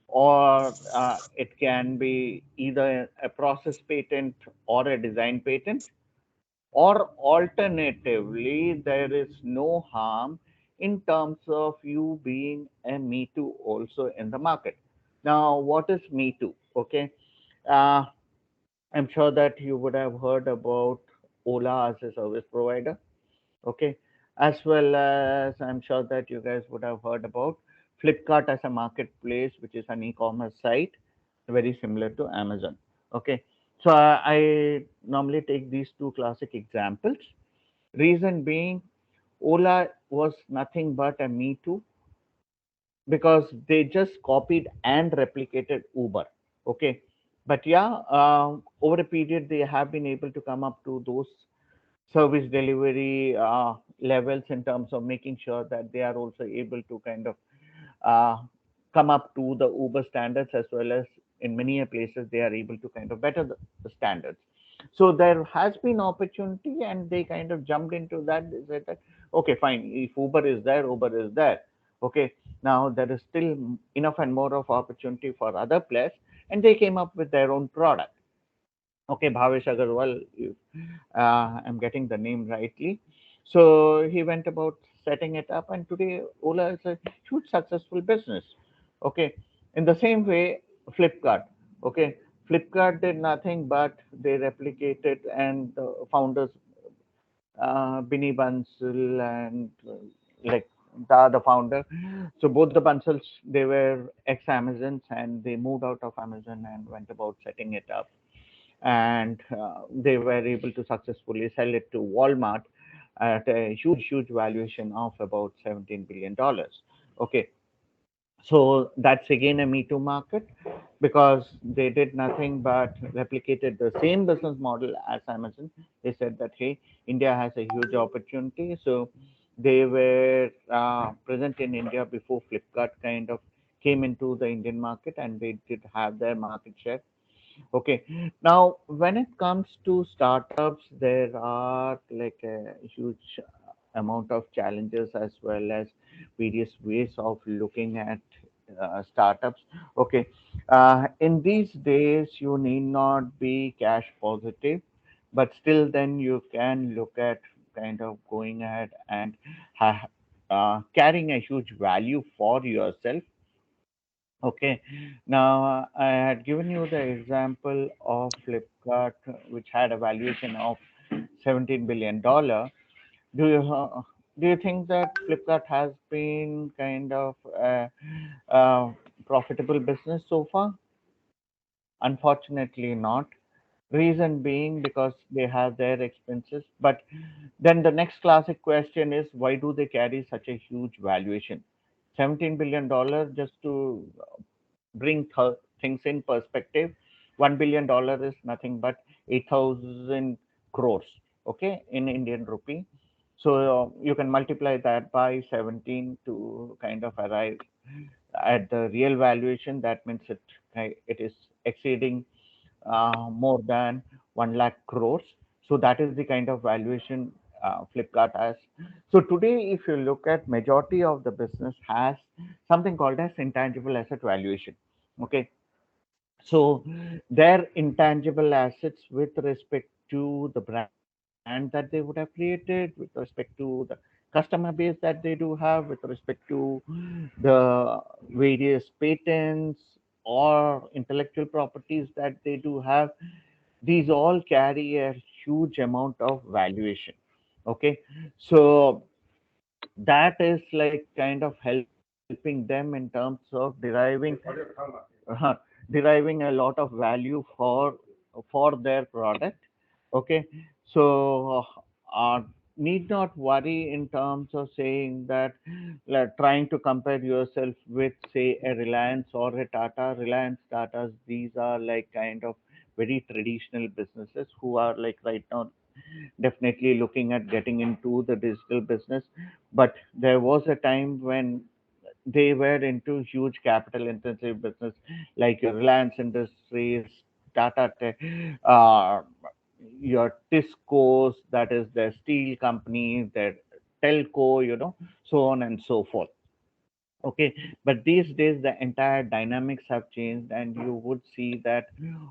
or it can be either a process patent or a design patent, or alternatively, there is no harm in terms of you being a Me Too also in the market. Now, what is Me Too? Okay, uh, I'm sure that you would have heard about Ola as a service provider. Okay, as well as I'm sure that you guys would have heard about Flipkart as a marketplace, which is an e-commerce site very similar to Amazon. Okay, so I normally take these two classic examples. Reason being, Ola was nothing but a Me Too because they just copied and replicated Uber. Okay, but yeah, over a period they have been able to come up to those service delivery levels in terms of making sure that they are also able to kind of uh, come up to the Uber standards, as well as in many places they are able to kind of better the standards. So there has been opportunity, and they kind of jumped into that. They said that okay, fine, if Uber is there, Uber is there. Okay, now there is still enough and more of opportunity for other players, and they came up with their own product. Okay, Bhavesh Agarwal, I'm getting the name rightly. So he went about setting it up, and today Ola is a huge successful business. Okay, in the same way, Flipkart. Okay, Flipkart did nothing but they replicated, and the founders, Binny Bansal and like the founder. So both the Bansals, they were ex-Amazons, and they moved out of Amazon and went about setting it up, and they were able to successfully sell it to Walmart at a huge valuation of about $17 billion. Okay, so that's again a Me Too market, because they did nothing but replicated the same business model as Amazon. They said that, hey, India has a huge opportunity. So they were present in India before Flipkart kind of came into the Indian market, and they did have their market share. Okay. Now, when it comes to startups, there are like a huge amount of challenges, as well as various ways of looking at startups. Okay. In these days, you need not be cash positive, but still, then you can look at kind of going ahead and carrying a huge value for yourself. Okay. Now, I had given you the example of Flipkart, which had a valuation of $17 billion. Do you do you think that Flipkart has been kind of a profitable business so far? Unfortunately, not. Reason being because they have their expenses. But then the next classic question is, why do they carry such a huge valuation? $17 billion, just to bring things in perspective, $1 billion is nothing but 8,000 crores, okay, in Indian rupee. So you can multiply that by 17 to kind of arrive at the real valuation. That means it is exceeding more than 1 lakh crores. So that is the kind of valuation Flipkart has. So today, if you look at, majority of the business has something called as intangible asset valuation. Okay, so their intangible assets with respect to the brand that they would have created, with respect to the customer base that they do have, with respect to the various patents or intellectual properties that they do have, these all carry a huge amount of valuation. Okay, so that is like kind of helping them in terms of uh, deriving a lot of value for their product. Okay, so need not worry in terms of saying that, like, trying to compare yourself with, say, a Reliance or a Tata. Reliance, Tatas, these are like kind of very traditional businesses who are like right now definitely looking at getting into the digital business. But there was a time when they were into huge capital intensive business, like your Reliance Industries, Tata Tech, your Tiscos, that is their steel company, their telco, so on and so forth. Okay, but these days the entire dynamics have changed, and you would see that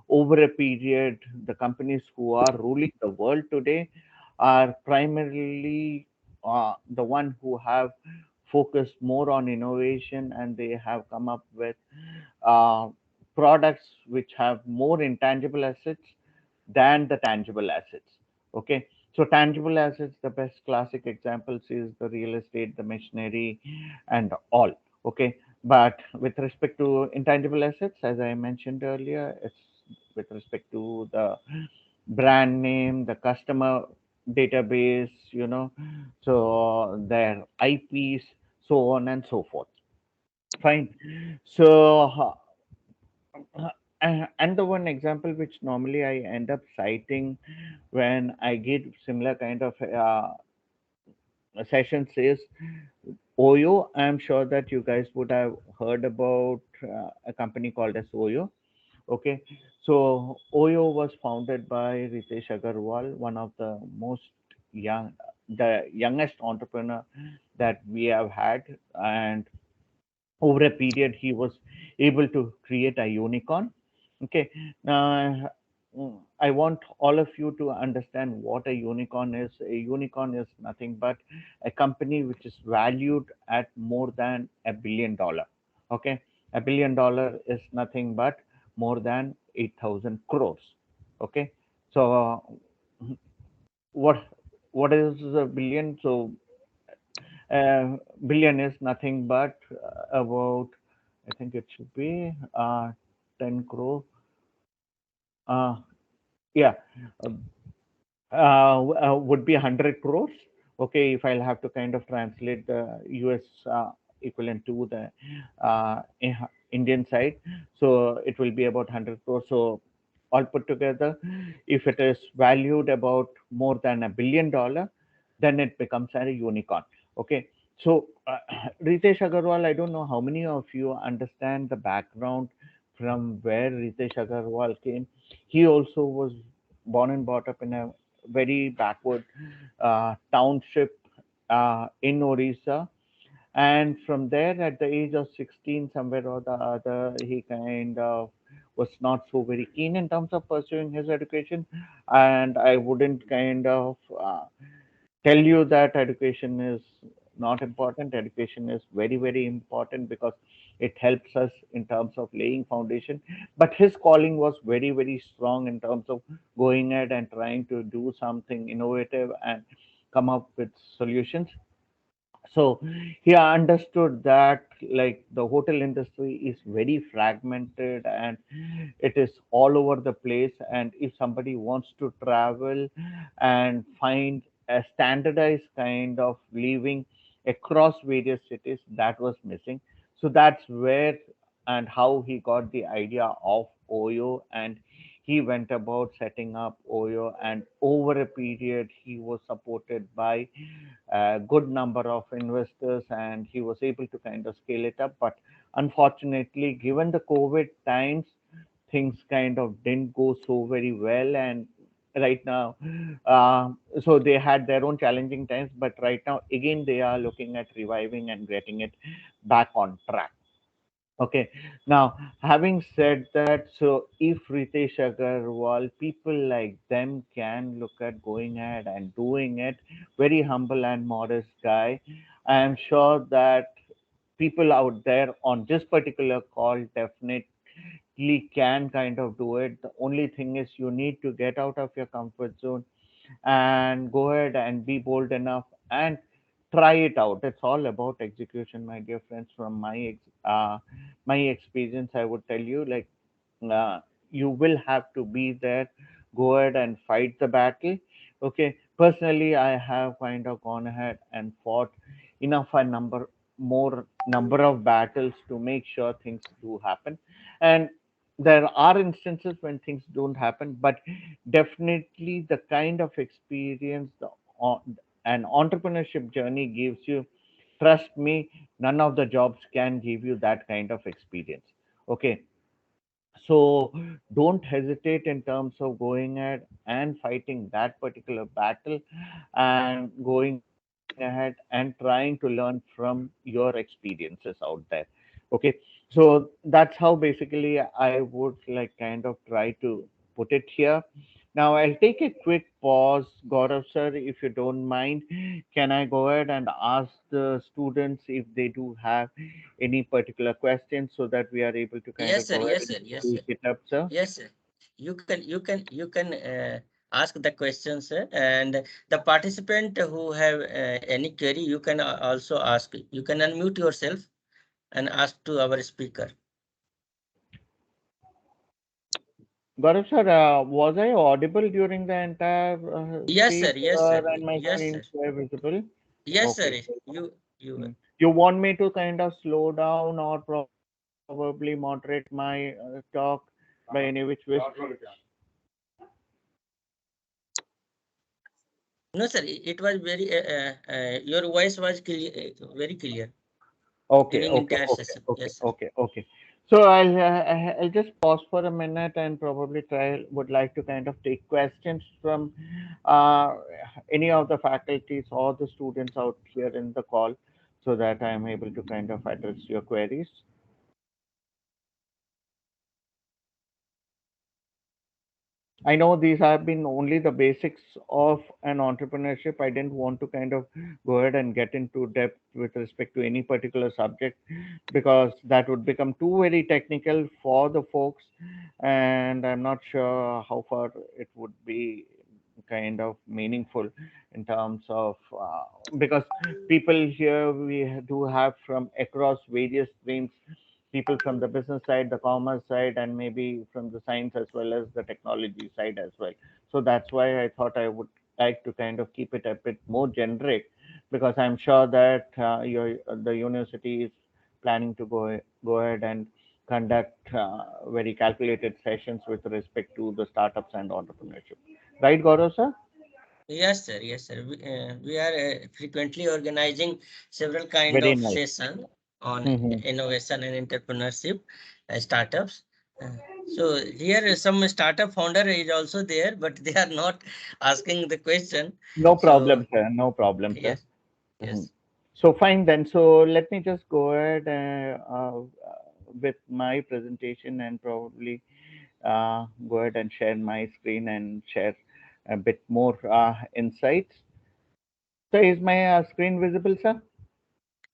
over a period, the companies who are ruling the world today are primarily the one who have focused more on innovation, and they have come up with uh, products which have more intangible assets than the tangible assets. Okay, so tangible assets, the best classic examples is the real estate, the machinery, and all. Okay, but with respect to intangible assets, as I mentioned earlier, it's with respect to the brand name, the customer database, so their IPs, so on and so forth. Fine. So and the one example which normally I end up citing when I give similar kind of sessions is Oyo. I'm sure that you guys would have heard about a company called as Oyo. Okay, so Oyo was founded by Ritesh Agarwal, one of the the youngest entrepreneur that we have had, and over a period he was able to create a unicorn. Okay, now I want all of you to understand what a unicorn is. A unicorn is nothing but a company which is valued at more than $1 billion. Okay, $1 billion is nothing but more than 8,000 crores. Okay, so what what is a billion? So billion is nothing but about, I think it should be 10 crore. Uh, yeah, would be 100 crores. Okay, if I'll have to kind of translate the US equivalent to the Indian side, so it will be about 100 crores. So all put together, if it is valued about more than $1 billion, then it becomes a unicorn. Okay, so Ritesh Agarwal, I don't know how many of you understand the background from where Ritesh Agarwal came. He also was born and brought up in a very backward township in Orissa. And from there, at the age of 16, somewhere or the other, he kind of was not so very keen in terms of pursuing his education. And I wouldn't kind of tell you that education is not important. Education is very, very important because it helps us in terms of laying foundation. But his calling was very, very strong in terms of going ahead and trying to do something innovative and come up with solutions. So he understood that like the hotel industry is very fragmented and it is all over the place, and if somebody wants to travel and find a standardized kind of living across various cities, that was missing. So that's where and how he got the idea of Oyo, and he went about setting up Oyo, and over a period he was supported by a good number of investors, and he was able to kind of scale it up. But unfortunately, given the COVID times, things kind of didn't go so very well. And right now, so they had their own challenging times, but right now, again, they are looking at reviving and getting it back on track. Okay. Now, having said that, so if Ritesh Agarwal, people like them can look at going ahead and doing it, very humble and modest guy, I am sure that people out there on this particular call definitely can kind of do it. The only thing is you need to get out of your comfort zone and go ahead and be bold enough and try it out. It's all about execution, my dear friends. From my experience, I would tell you, like, uh, you will have to be there. Go ahead and fight the battle. Okay, personally, I have kind of gone ahead and fought enough a number of battles to make sure things do happen. And there are instances when things don't happen, but definitely the kind of experience an entrepreneurship journey gives you, trust me, none of the jobs can give you that kind of experience. Okay, so don't hesitate in terms of going ahead and fighting that particular battle and going ahead and trying to learn from your experiences out there. Okay, so that's how basically I would like kind of try to put it here. Now I'll take a quick pause. Gaurav sir, if you don't mind, can I go ahead and ask the students if they do have any particular questions so that we are able to kind Yes, of sir. go ahead Yes, and sir. Yes, sir. take it up, sir? Yes, sir. You can ask the questions, sir. And the participant who have any query, you can also ask. You can unmute yourself and ask to our speaker. Gaurav sir, was I audible during the entire Yes, speech, sir. Yes, sir. and my Yes, screens sir. were visible? Yes, sir. Okay. You. You want me to kind of slow down or probably moderate my talk by any which way? No, sir. It was very. Your voice was clear, very clear Okay, during okay, entire okay, session. okay, Yes, sir. okay, okay. So I'll just pause for a minute and probably try would like to kind of take questions from uh, any of the faculties or the students out here in the call so that I am able to kind of address your queries. I know these have been only the basics of an entrepreneurship. I didn't want to kind of go ahead and get into depth with respect to any particular subject because that would become too very technical for the folks, and I'm not sure how far it would be kind of meaningful in terms of because people here we do have from across various streams, people from the business side, the commerce side, and maybe from the science as well as the technology side as well. So that's why I thought I would like to kind of keep it a bit more generic, because I'm sure that the university is planning to go ahead and conduct very calculated sessions with respect to the startups and entrepreneurship. Right, Gaurav sir? Yes, sir. Yes, sir. We are frequently organizing several kind Very of nice. session on Hmm. innovation and entrepreneurship startups. Uh, so here some startup founder is also there, but they are not asking the question. No So problem, sir. No problem, sir. yes, Mhm. yes, So fine then. So let me just go ahead with my presentation and probably go ahead and share my screen and share a bit more insights. So is my screen visible, sir?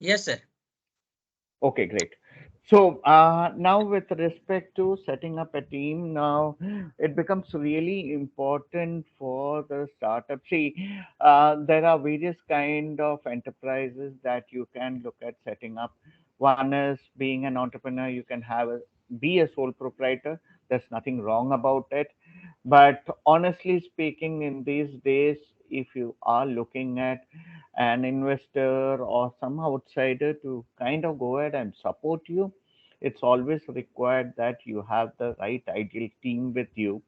yes, sir. Okay, great. So now, with respect to setting up a team, now it becomes really important for the startup. See, there are various kind of enterprises that you can look at setting up. One is being an entrepreneur. You can be a sole proprietor. There's nothing wrong about it. But honestly speaking, in these days, if you are looking at an investor or some outsider to kind of go ahead and support you, it's always required that you have the right ideal team with you.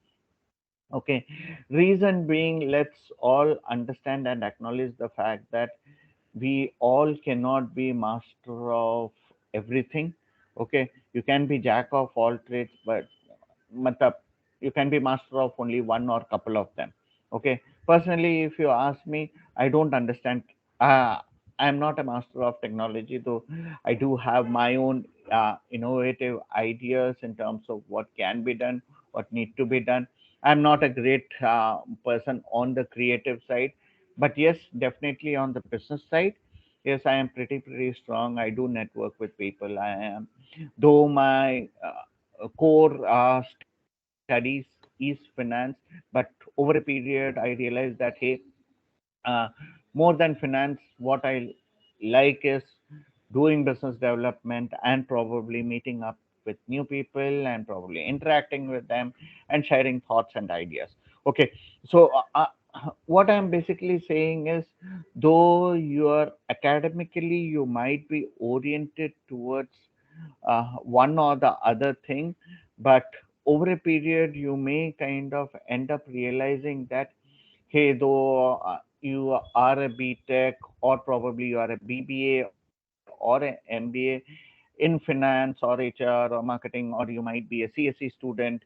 Okay, reason being, let's all understand and acknowledge the fact that we all cannot be master of everything. Okay, you can be jack of all trades, but matlab, you can be master of only one or couple of them. Okay, personally, if you ask me, I don't understand. uh, I'm not a master of technology, though I do have my own innovative ideas in terms of what can be done, what need to be done. I'm not a great person on the creative side, but yes, definitely on the business side, yes, I am pretty strong. I do network with people. I am, though my core studies is finance, but over a period I realized that, hey, uh, more than finance, what I like is doing business development and probably meeting up with new people and probably interacting with them and sharing thoughts and ideas. Okay, so what I'm basically saying is, though you are academically, you might be oriented towards one or the other thing, but over a period you may kind of end up realizing that, hey, though you are a BTech or probably you are a BBA or an MBA in finance or HR or marketing, or you might be a CSE student,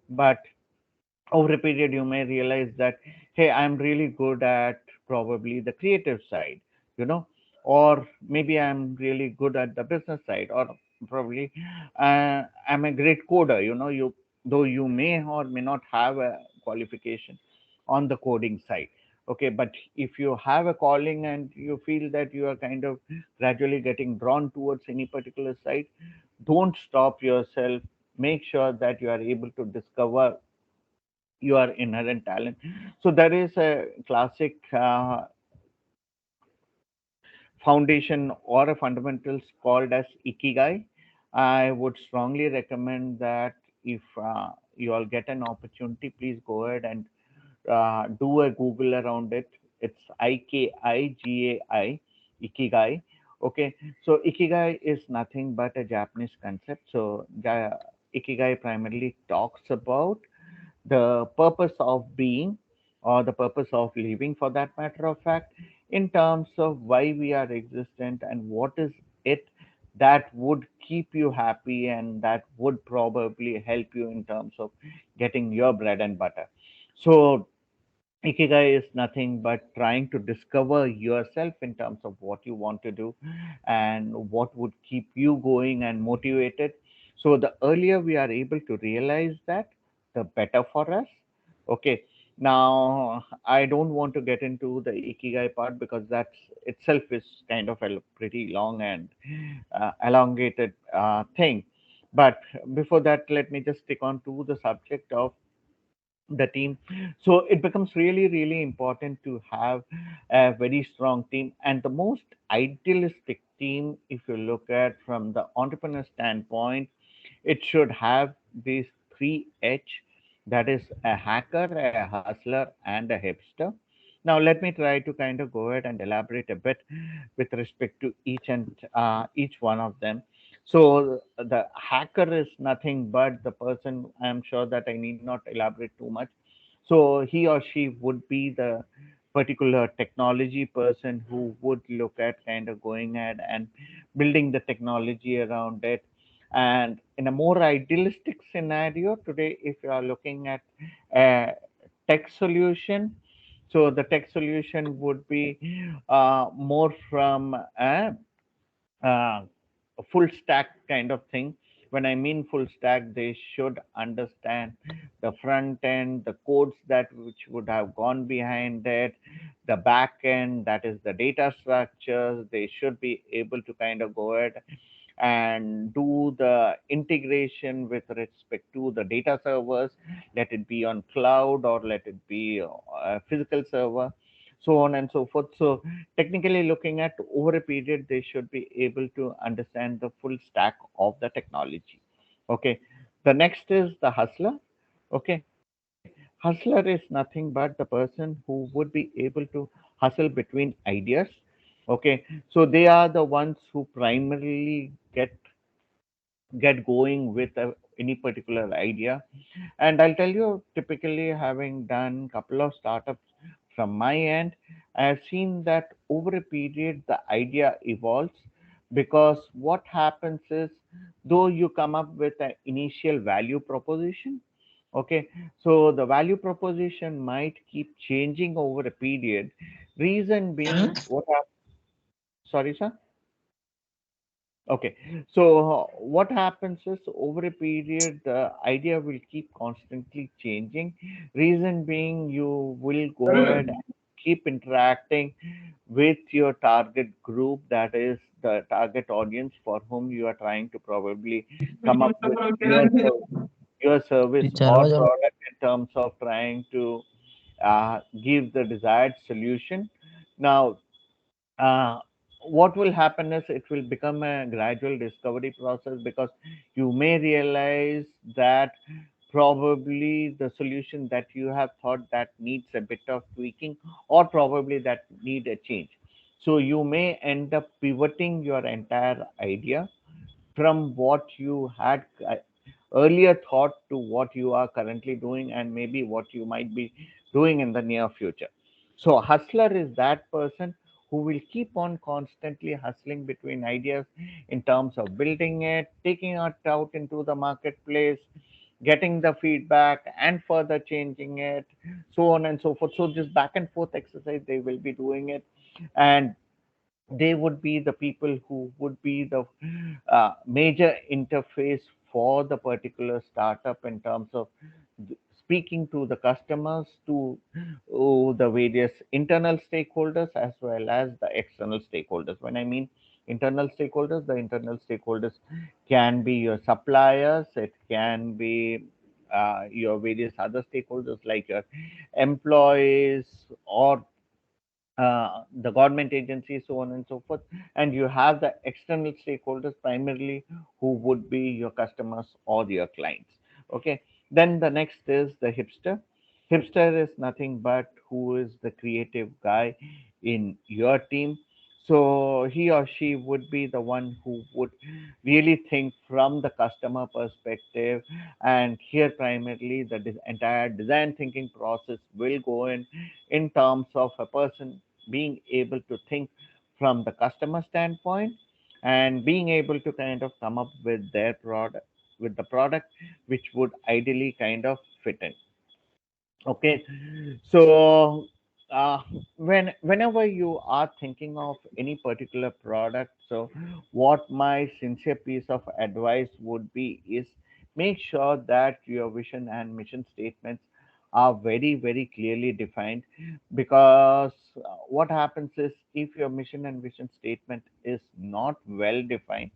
but over a period you may realize that, hey, I'm really good at probably the creative side, you know, or maybe I'm really good at the business side, or probably I'm a great coder, you know. You, though you may or may not have a qualification on the coding side. Okay, but if you have a calling and you feel that you are kind of gradually getting drawn towards any particular side, don't stop yourself. Make sure that you are able to discover your inherent talent. So there is a classic foundation or a fundamentals called as ikigai. I would strongly recommend that if you all get an opportunity, please go ahead and do a Google around it. It's Ikigai, ikigai. Okay, so ikigai is nothing but a Japanese concept. So ikigai primarily talks about the purpose of being, or the purpose of living for that matter of fact, in terms of why we are existent and what is it that would keep you happy and that would probably help you in terms of getting your bread and butter. So Ikigai is nothing but trying to discover yourself in terms of what you want to do and what would keep you going and motivated. So, the earlier we are able to realize that, the better for us. Okay. Now, I don't want to get into the ikigai part because that's itself is kind of a pretty long and elongated thing. But before that, let me just stick on to the subject of the team. So it becomes really, really important to have a very strong team. And the most idealistic team, if you look at from the entrepreneur standpoint, it should have these three H, that is a hacker, a hustler, and a hipster. Now, let me try to kind of go ahead and elaborate a bit with respect to each one of them. So, the hacker is nothing but the person. I am sure that I need not elaborate too much. So, he or she would be the particular technology person who would look at kind of going ahead and building the technology around it. And in a more idealistic scenario today, if you are looking at a tech solution, so the tech solution would be more from uh, a full stack kind of thing. When I mean full stack, they should understand the front end, the codes that which would have gone behind it, the back end, that is the data structures. They should be able to kind of go ahead and do the integration with respect to the data servers, let it be on cloud or let it be a physical server, so on and so forth. So technically looking at over a period, they should be able to understand the full stack of the technology. Okay. The next is the hustler. Okay. Hustler is nothing but the person who would be able to hustle between ideas. Okay. So they are the ones who primarily get going with any particular idea. And I'll tell you, typically having done couple of startups from my end, I have seen that over a period the idea evolves, because what happens is, though you come up with an initial value proposition, okay, so the value proposition might keep changing over a period. Reason being, sorry, sir. Okay, so what happens is over a period, the idea will keep constantly changing. Reason being, you will go ahead and keep interacting with your target group, that is the target audience for whom you are trying to probably come up with your service or product in terms of trying to give the desired solution. Now, uh, what will happen is it will become a gradual discovery process, because you may realize that probably the solution that you have thought that needs a bit of tweaking, or probably that need a change. So you may end up pivoting your entire idea from what you had earlier thought to what you are currently doing, and maybe what you might be doing in the near future. So hustler is that person who will keep on constantly hustling between ideas in terms of building it, taking it out into the marketplace, getting the feedback and further changing it, so on and so forth. So this back and forth exercise, they will be doing it. And they would be the people who would be the major interface for the particular startup in terms of speaking to the customers, to the various internal stakeholders as well as the external stakeholders. When I mean internal stakeholders, the internal stakeholders can be your suppliers, it can be your various other stakeholders like your employees, or the government agencies, so on and so forth. And you have the external stakeholders primarily, who would be your customers or your clients. Okay. Then the next is the hipster. Hipster is nothing but who is the creative guy in your team. So he or she would be the one who would really think from the customer perspective. And here, primarily, the entire design thinking process will go in terms of a person being able to think from the customer standpoint, and being able to kind of come up with their product, with the product which would ideally kind of fit in. Okay. So whenever you are thinking of any particular product, so what my sincere piece of advice would be is, make sure that your vision and mission statements are very, very clearly defined. Because what happens is, if your mission and vision statement is not well defined,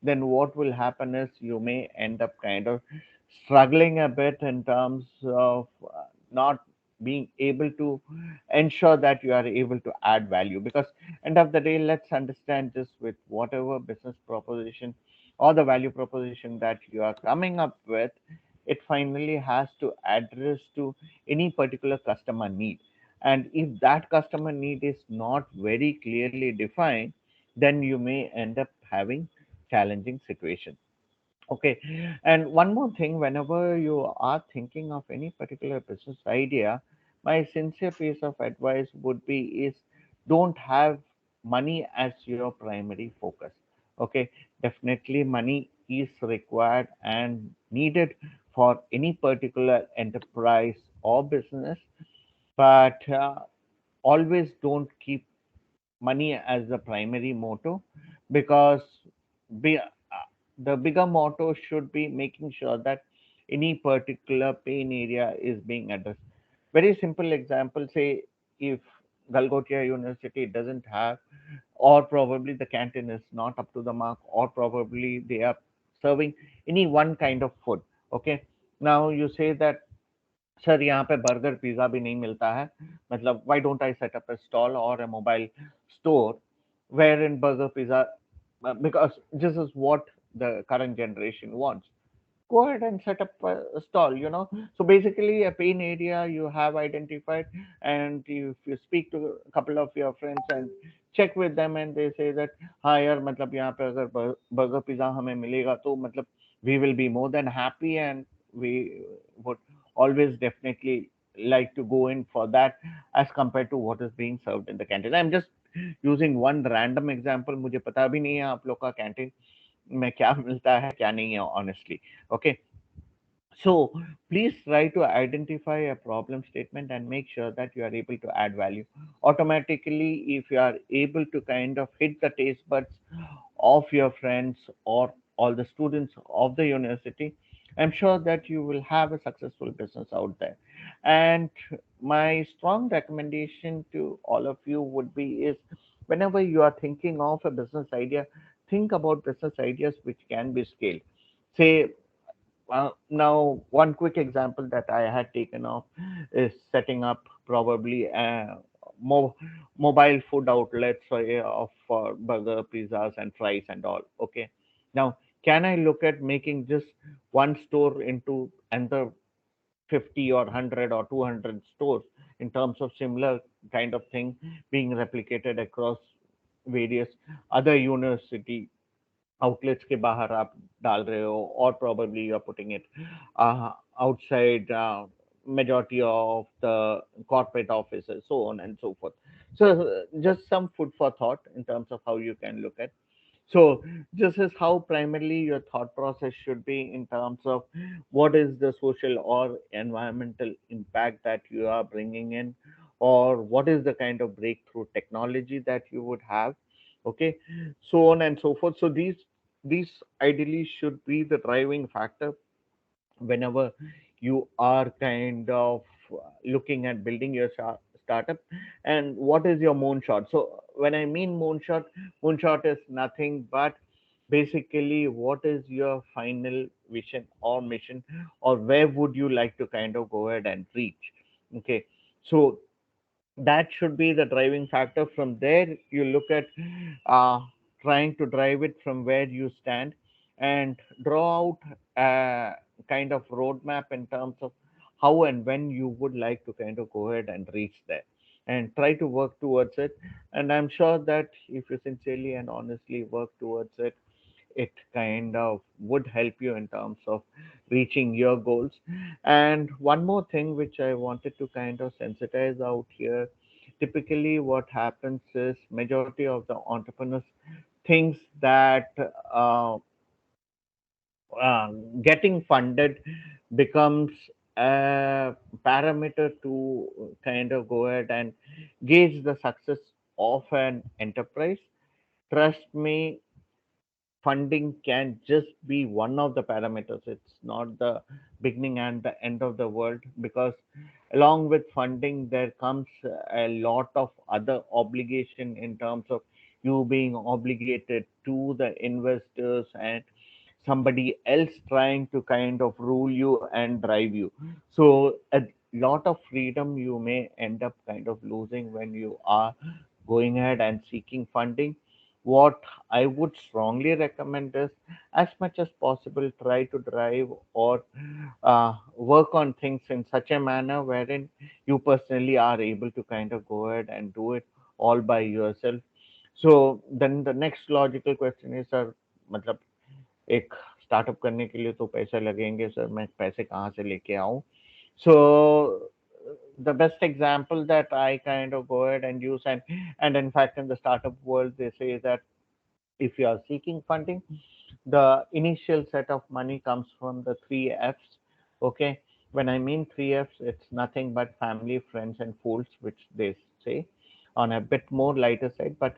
then what will happen is you may end up kind of struggling a bit in terms of not being able to ensure that you are able to add value. Because end of the day, let's understand this: with whatever business proposition or the value proposition that you are coming up with, it finally has to address to any particular customer need. And if that customer need is not very clearly defined, then you may end up having challenging situation. Okay. And one more thing, whenever you are thinking of any particular business idea, my sincere piece of advice would be is, don't have money as your primary focus. Okay. Definitely money is required and needed for any particular enterprise or business, but always don't keep money as the primary motto. Because the bigger motto should be making sure that any particular pain area is being addressed. Very simple example, say if Galgotia University doesn't have, or probably the canteen is not up to the mark, or probably they are serving any one kind of food. Okay, now you say that, sir यहाँ पे burger pizza भी नहीं मिलता है, मतलब why don't I set up a stall or a mobile store wherein burger pizza, because this is what the current generation wants. Go ahead and set up a stall, you know. So basically a pain area you have identified, and if you speak to a couple of your friends and check with them, and they say that हाँ यार, मतलब यहाँ पे अगर burger pizza हमें मिलेगा तो मतलब we will be more than happy, and we would always definitely like to go in for that as compared to what is being served in the canteen. I'm just using one random example. मुझे पता भी नहीं है आप लोग का canteen में क्या मिलता है क्या नहीं है, honestly. Okay. So please try to identify a problem statement and make sure that you are able to add value. Automatically, if you are able to kind of hit the taste buds of your friends or all the students of the university, I'm sure that you will have a successful business out there. And my strong recommendation to all of you would be is, whenever you are thinking of a business idea, think about business ideas which can be scaled. Say, now, one quick example that I had taken off is setting up probably mo- mobile food outlets for burger, pizzas, and fries and all. Okay. Now, can I look at making just one store into another 50 or 100 or 200 stores in terms of similar kind of thing being replicated across various other university outlets के बाहर आप डाल रहे हो, or probably you are putting it outside majority of the corporate offices, so on and so forth. So just some food for thought in terms of how you can look at. So this is how primarily your thought process should be in terms of what is the social or environmental impact that you are bringing in, or what is the kind of breakthrough technology that you would have. Okay, so on and so forth. So these ideally should be the driving factor whenever you are kind of looking at building your startup. And what is your moonshot? So when I mean moonshot is nothing but basically what is your final vision or mission, or where would you like to kind of go ahead and reach. Okay, so that should be the driving factor. From there you look at uh, trying to drive it from where you stand, and draw out a kind of roadmap in terms of how and when you would like to kind of go ahead and reach there, and try to work towards it. And I'm sure that if you sincerely and honestly work towards it, it kind of would help you in terms of reaching your goals. And one more thing which I wanted to kind of sensitize out here: typically what happens is majority of the entrepreneurs thinks that uh, uh, getting funded becomes a parameter to kind of go ahead and gauge the success of an enterprise. Trust me, funding can just be one of the parameters. It's not the beginning and the end of the world, because along with funding there comes a lot of other obligation in terms of you being obligated to the investors and somebody else trying to kind of rule you and drive you. So a lot of freedom you may end up kind of losing when you are going ahead and seeking funding. What I would strongly recommend is, as much as possible, try to drive or work on things in such a manner wherein you personally are able to kind of go ahead and do it all by yourself. So then the next logical question is, sir, मतलब एक startup करने के लिए तो पैसे लगेंगे sir, मैं पैसे कहाँ से लेके आऊँ? So the best example that I kind of go ahead and use, and in fact in the startup world they say that if you are seeking funding, the initial set of money comes from the three F's. Okay, when I mean three F's, it's nothing but family, friends, and fools, which they say on a bit more lighter side. But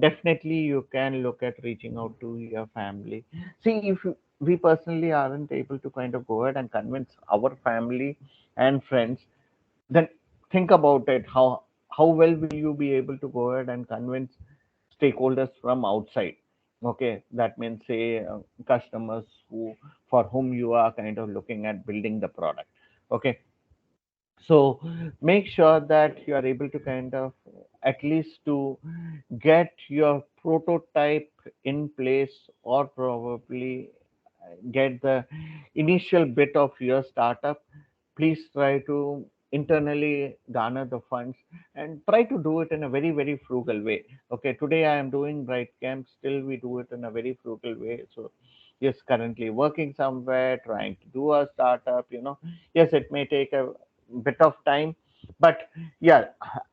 definitely you can look at reaching out to your family. See, if we personally aren't able to kind of go ahead and convince our family and friends, then think about it. How well will you be able to go ahead and convince stakeholders from outside? Okay, that means say customers who, for whom you are kind of looking at building the product. Okay, so make sure that you are able to kind of at least to get your prototype in place, or probably get the initial bit of your startup. Please try to internally garner the funds and try to do it in a very, very frugal way. Okay, today I am doing bright camp, still we do it in a very frugal way. So yes, currently working somewhere, trying to do a startup, yes, it may take a bit of time, but yeah,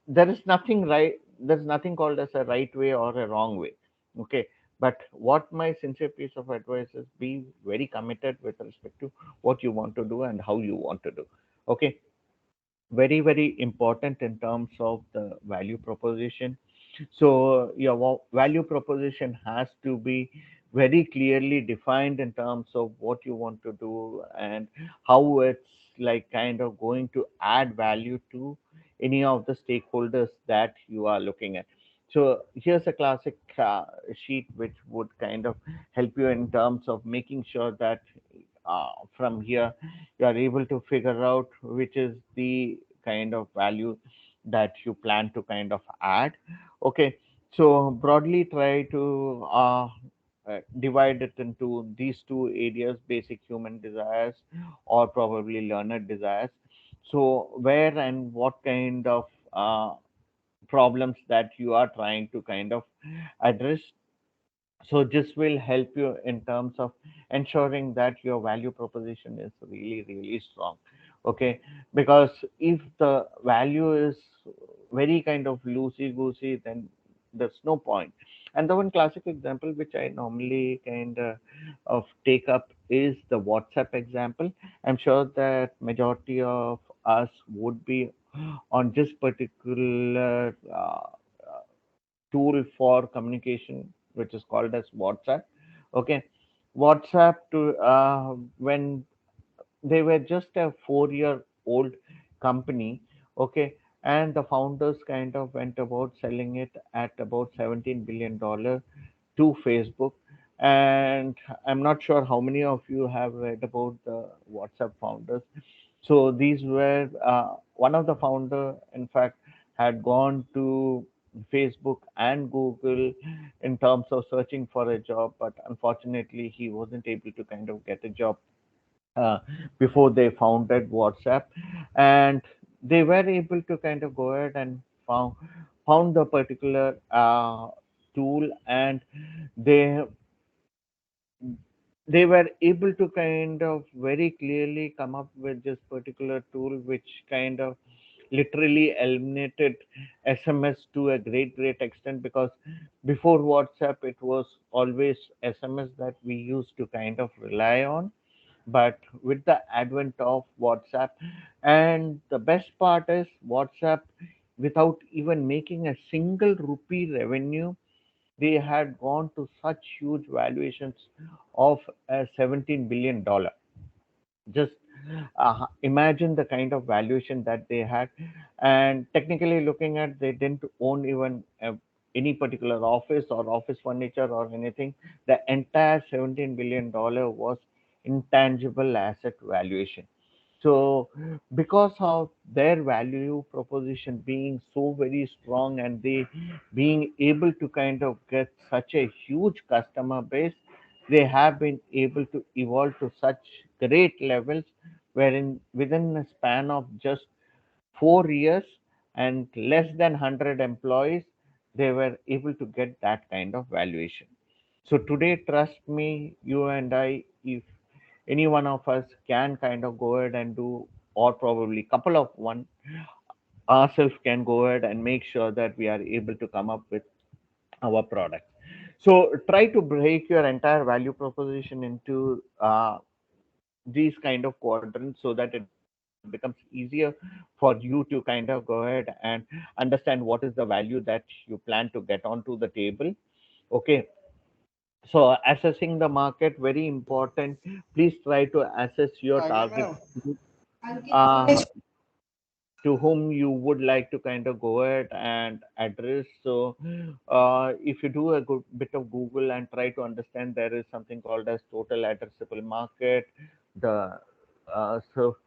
there is nothing right, there's nothing called as a right way or a wrong way. Okay, but what my sincere piece of advice is, be very committed with respect to what you want to do and how you want to do. Okay, very, very important in terms of the value proposition. So your value proposition has to be very clearly defined in terms of what you want to do and how it's like kind of going to add value to any of the stakeholders that you are looking at. So here's a classic sheet which would kind of help you in terms of making sure that from here you are able to figure out which is the kind of value that you plan to kind of add. Okay, so broadly try to divide it into these two areas: basic human desires or probably learner desires. So where and what kind of problems that you are trying to kind of address. So this will help you in terms of ensuring that your value proposition is really, really strong. Okay, because if the value is very kind of loosey goosey, then there's no point. And the one classic example which I normally kind of take up is the WhatsApp example. I'm sure that majority of us would be on this particular tool for communication, which is called as WhatsApp. Okay, WhatsApp to when they were just a 4-year old company. Okay, and the founders kind of went about selling it at about $17 billion to Facebook. And I'm not sure how many of you have read about the WhatsApp founders. So these were one of the founder, in fact, had gone to Facebook and Google in terms of searching for a job, but unfortunately he wasn't able to kind of get a job uh, before they founded WhatsApp, and they were able to kind of go ahead and found the particular tool, and they they were able to kind of very clearly come up with this particular tool which kind of literally eliminated SMS to a great extent, because before WhatsApp it was always SMS that we used to kind of rely on. But with the advent of WhatsApp, and the best part is WhatsApp, without even making a single rupee revenue, they had gone to such huge valuations of $17 billion. Just imagine the kind of valuation that they had. And technically looking at, they didn't own even any particular office or office furniture or anything. The entire $17 billion was intangible asset valuation. So because of their value proposition being so very strong, and they being able to kind of get such a huge customer base, they have been able to evolve to such great levels, wherein within a span of just 4 years and less than 100 employees, they were able to get that kind of valuation. So today, trust me, you and I, if any one of us can kind of go ahead and do, or probably couple of one ourselves can go ahead and make sure that we are able to come up with our product. So try to break your entire value proposition into these kind of quadrants, so that it becomes easier for you to kind of go ahead and understand what is the value that you plan to get onto the table. Okay, so assessing the market, very important. Please try to assess your target group, uh, to whom you would like to kind of go ahead and address. So, if you do a good bit of Google and try to understand, there is something called as total addressable market, the so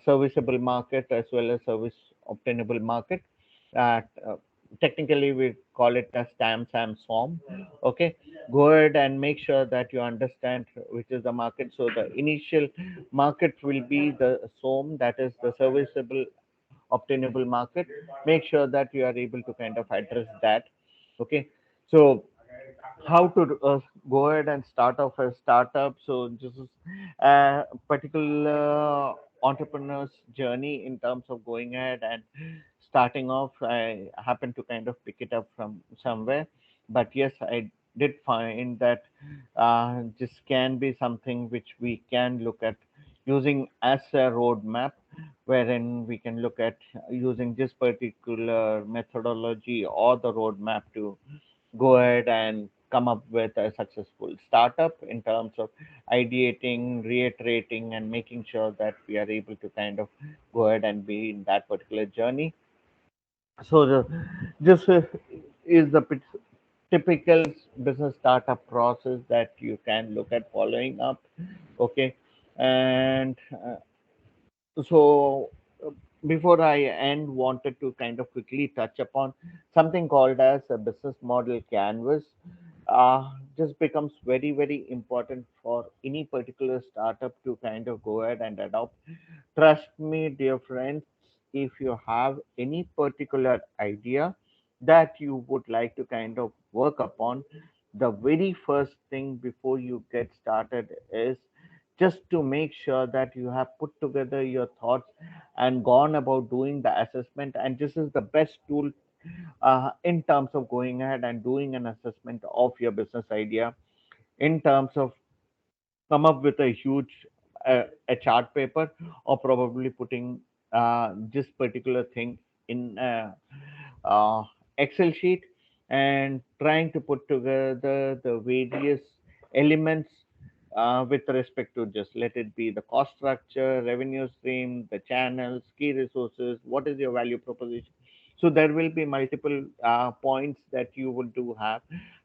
serviceable market, as well as service obtainable market. Technically, we call it as TAM, SAM, SOM. Okay, go ahead and make sure that you understand which is the market. So the initial market will be the SOM, that is the serviceable obtainable market. Make sure that you are able to kind of address that. Okay, so how to go ahead and start off a startup. So this is a particular entrepreneur's journey in terms of going ahead and starting off. I happen to kind of pick it up from somewhere, but yes, I did find that this can be something which we can look at using as a roadmap, wherein we can look at using this particular methodology or the roadmap to go ahead and come up with a successful startup in terms of ideating, reiterating, and making sure that we are able to kind of go ahead and be in that particular journey. So this is the typical business startup process that you can look at following up. Okay, and so uh, before I end, wanted to kind of quickly touch upon something called as a business model canvas. Just becomes very very important for any particular startup to kind of go ahead and adopt. Trust me, dear friends, if you have any particular idea that you would like to kind of work upon, the very first thing before you get started is just to make sure that you have put together your thoughts and gone about doing the assessment. And this is the best tool in terms of going ahead and doing an assessment of your business idea, in terms of come up with a huge a chart paper, or probably putting this particular thing in uh, Excel sheet, and trying to put together the various elements with respect to, just let it be the cost structure, revenue stream, the channels, key resources, what is your value proposition. So there will be multiple points that you will do have.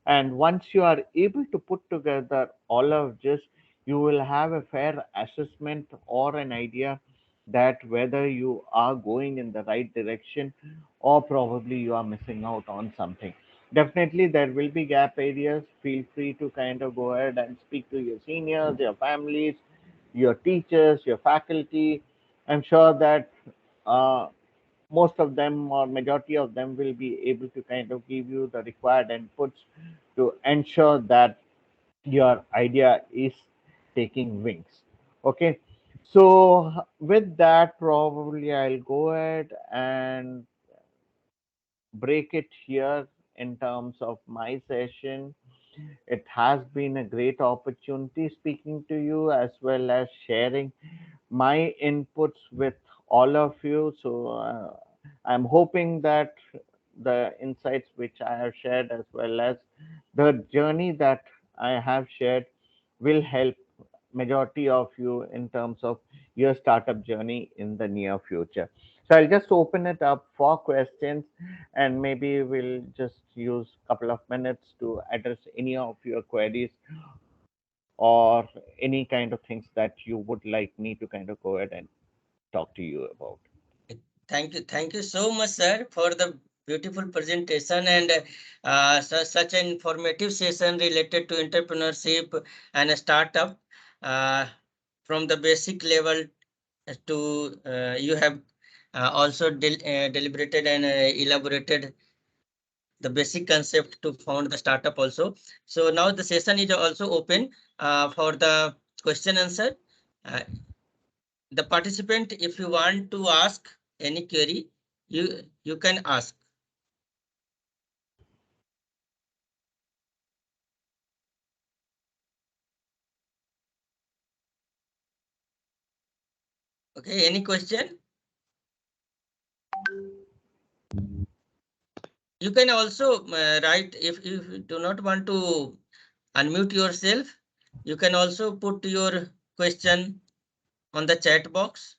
And once you are able to put together all of this, you will have a fair assessment or an idea that whether you are going in the right direction, or probably you are missing out on something. Definitely there will be gap areas. Feel free to kind of go ahead and speak to your seniors, your families, your teachers, your faculty. I'm sure that uh, most of them or majority of them will be able to kind of give you the required inputs to ensure that your idea is taking wings. Okay, so with that, probably I'll go ahead and break it here in terms of my session. It has been a great opportunity speaking to you, as well as sharing my inputs with all of you. So I'm hoping that the insights which I have shared, as well as the journey that I have shared, will help majority of you in terms of your startup journey in the near future. So I'll just open it up for questions, and maybe we'll just use a couple of minutes to address any of your queries or any kind of things that you would like me to kind of go ahead and talk to you about. Thank you so much, sir, for the beautiful presentation and such an informative session related to entrepreneurship and a startup. Uh, from the basic level to you have also deliberated and elaborated the basic concept to found the startup also. So now the session is also open for the question answer. Uh, the participant, if you want to ask any query, you can ask. Okay, any question? You can also write, if you do not want to unmute yourself, you can also put your question on the chat box.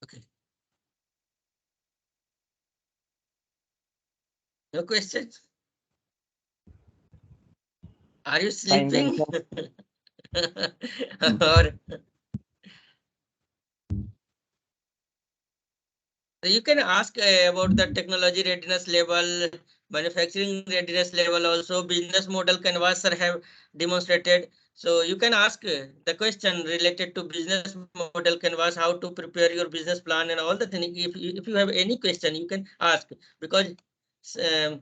Okay, no questions? Are you Fine then, sleeping? sir. Or you can ask about the technology readiness level, manufacturing readiness level, also business model canvas sir have demonstrated. So you can ask the question related to business model canvas, how to prepare your business plan and all the things. If you have any question, you can ask, because um,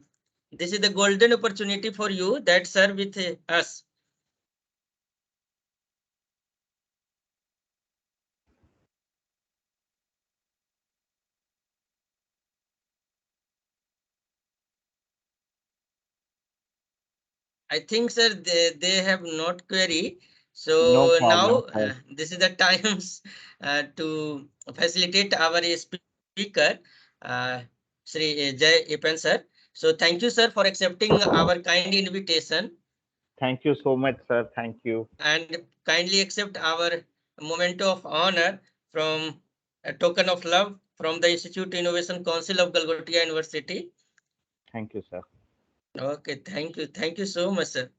this is the golden opportunity for you that sir with us. I think, sir, they have not query. No So now problem, sir. this is the times to facilitate our speaker, uh, Sri Jai Eapen, sir. So thank you, sir, for accepting our kind invitation Thank you so much, sir. Thank you. and kindly accept our memento of honor from a token of love from the Institute Innovation Council of Galgotias University. Thank you, sir. Okay, thank you. Thank you so much, sir.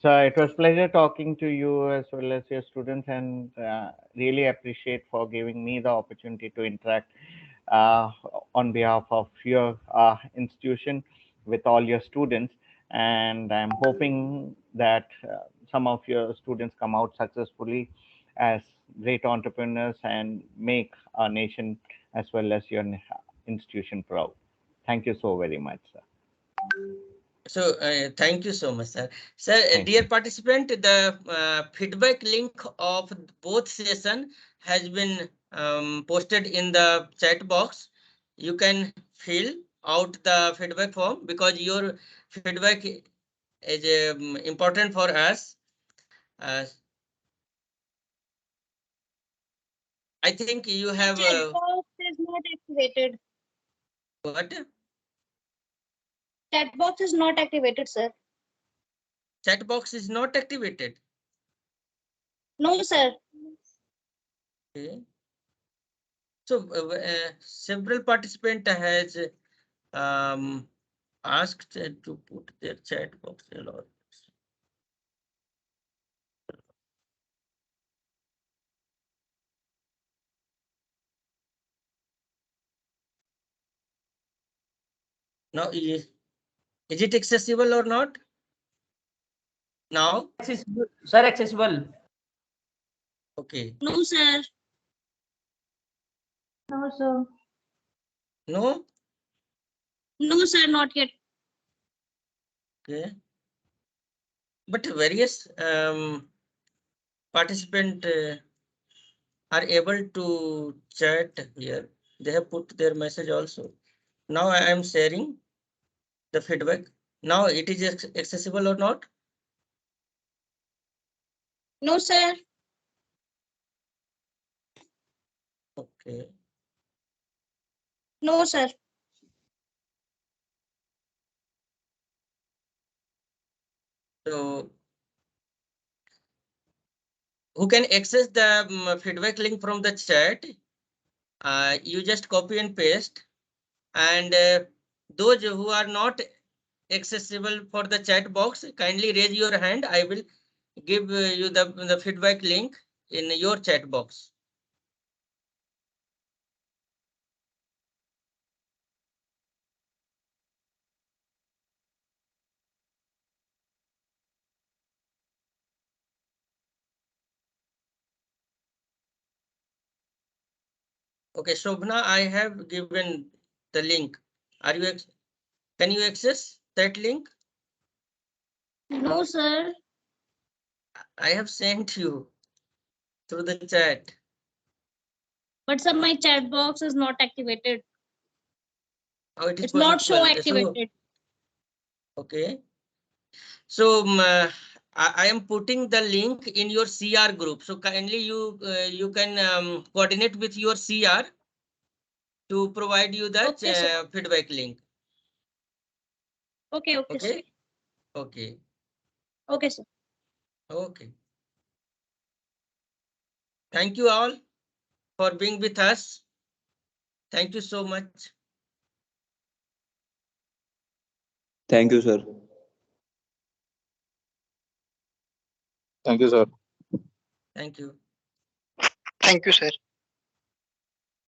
So it was pleasure talking to you as well as your students, and really appreciate for giving me the opportunity to interact uh, on behalf of your institution with all your students. And I'm hoping that some of your students come out successfully as great entrepreneurs and make our nation as well as your institution proud. Thank you so very much, sir. So thank you so much, sir. Sir, Thank dear you. participant, the feedback link of both session has been posted in the chat box. You can fill out the feedback form because your feedback is important for us. Uh, I think you The have chat box is not activated. what? Chat box is not activated, sir. Chat box is not activated. No, sir. Okay. So several participant has um, asked to put their chat box along. Now, is it accessible or not? Now, Accessible, sir, accessible. okay. No, sir. No, sir. No, No, sir, not yet. okay. But various participant are able to chat here. They have put their message also. Now I am sharing the feedback. Now it is accessible or not? No, sir. Okay. No, sir. So who can access the feedback link from the chat? You just copy and paste, and those who are not accessible for the chat box, kindly raise your hand. I will give you the feedback link in your chat box. Okay, Shobhana, I have given the link. Are you can you access that link? No, sir. I have sent you through the chat. But sir, my chat box is not activated. How it is It's not show possible? So, activated. okay. So I am putting the link in your CR group. So kindly you can coordinate with your CR to provide you the Okay, sir. feedback link. Okay, okay, sir. Okay. Okay. Okay, sir. Okay. Thank you all for being with us. Thank you so much. Thank you, sir. Thank you, sir. Thank you. Thank you, sir.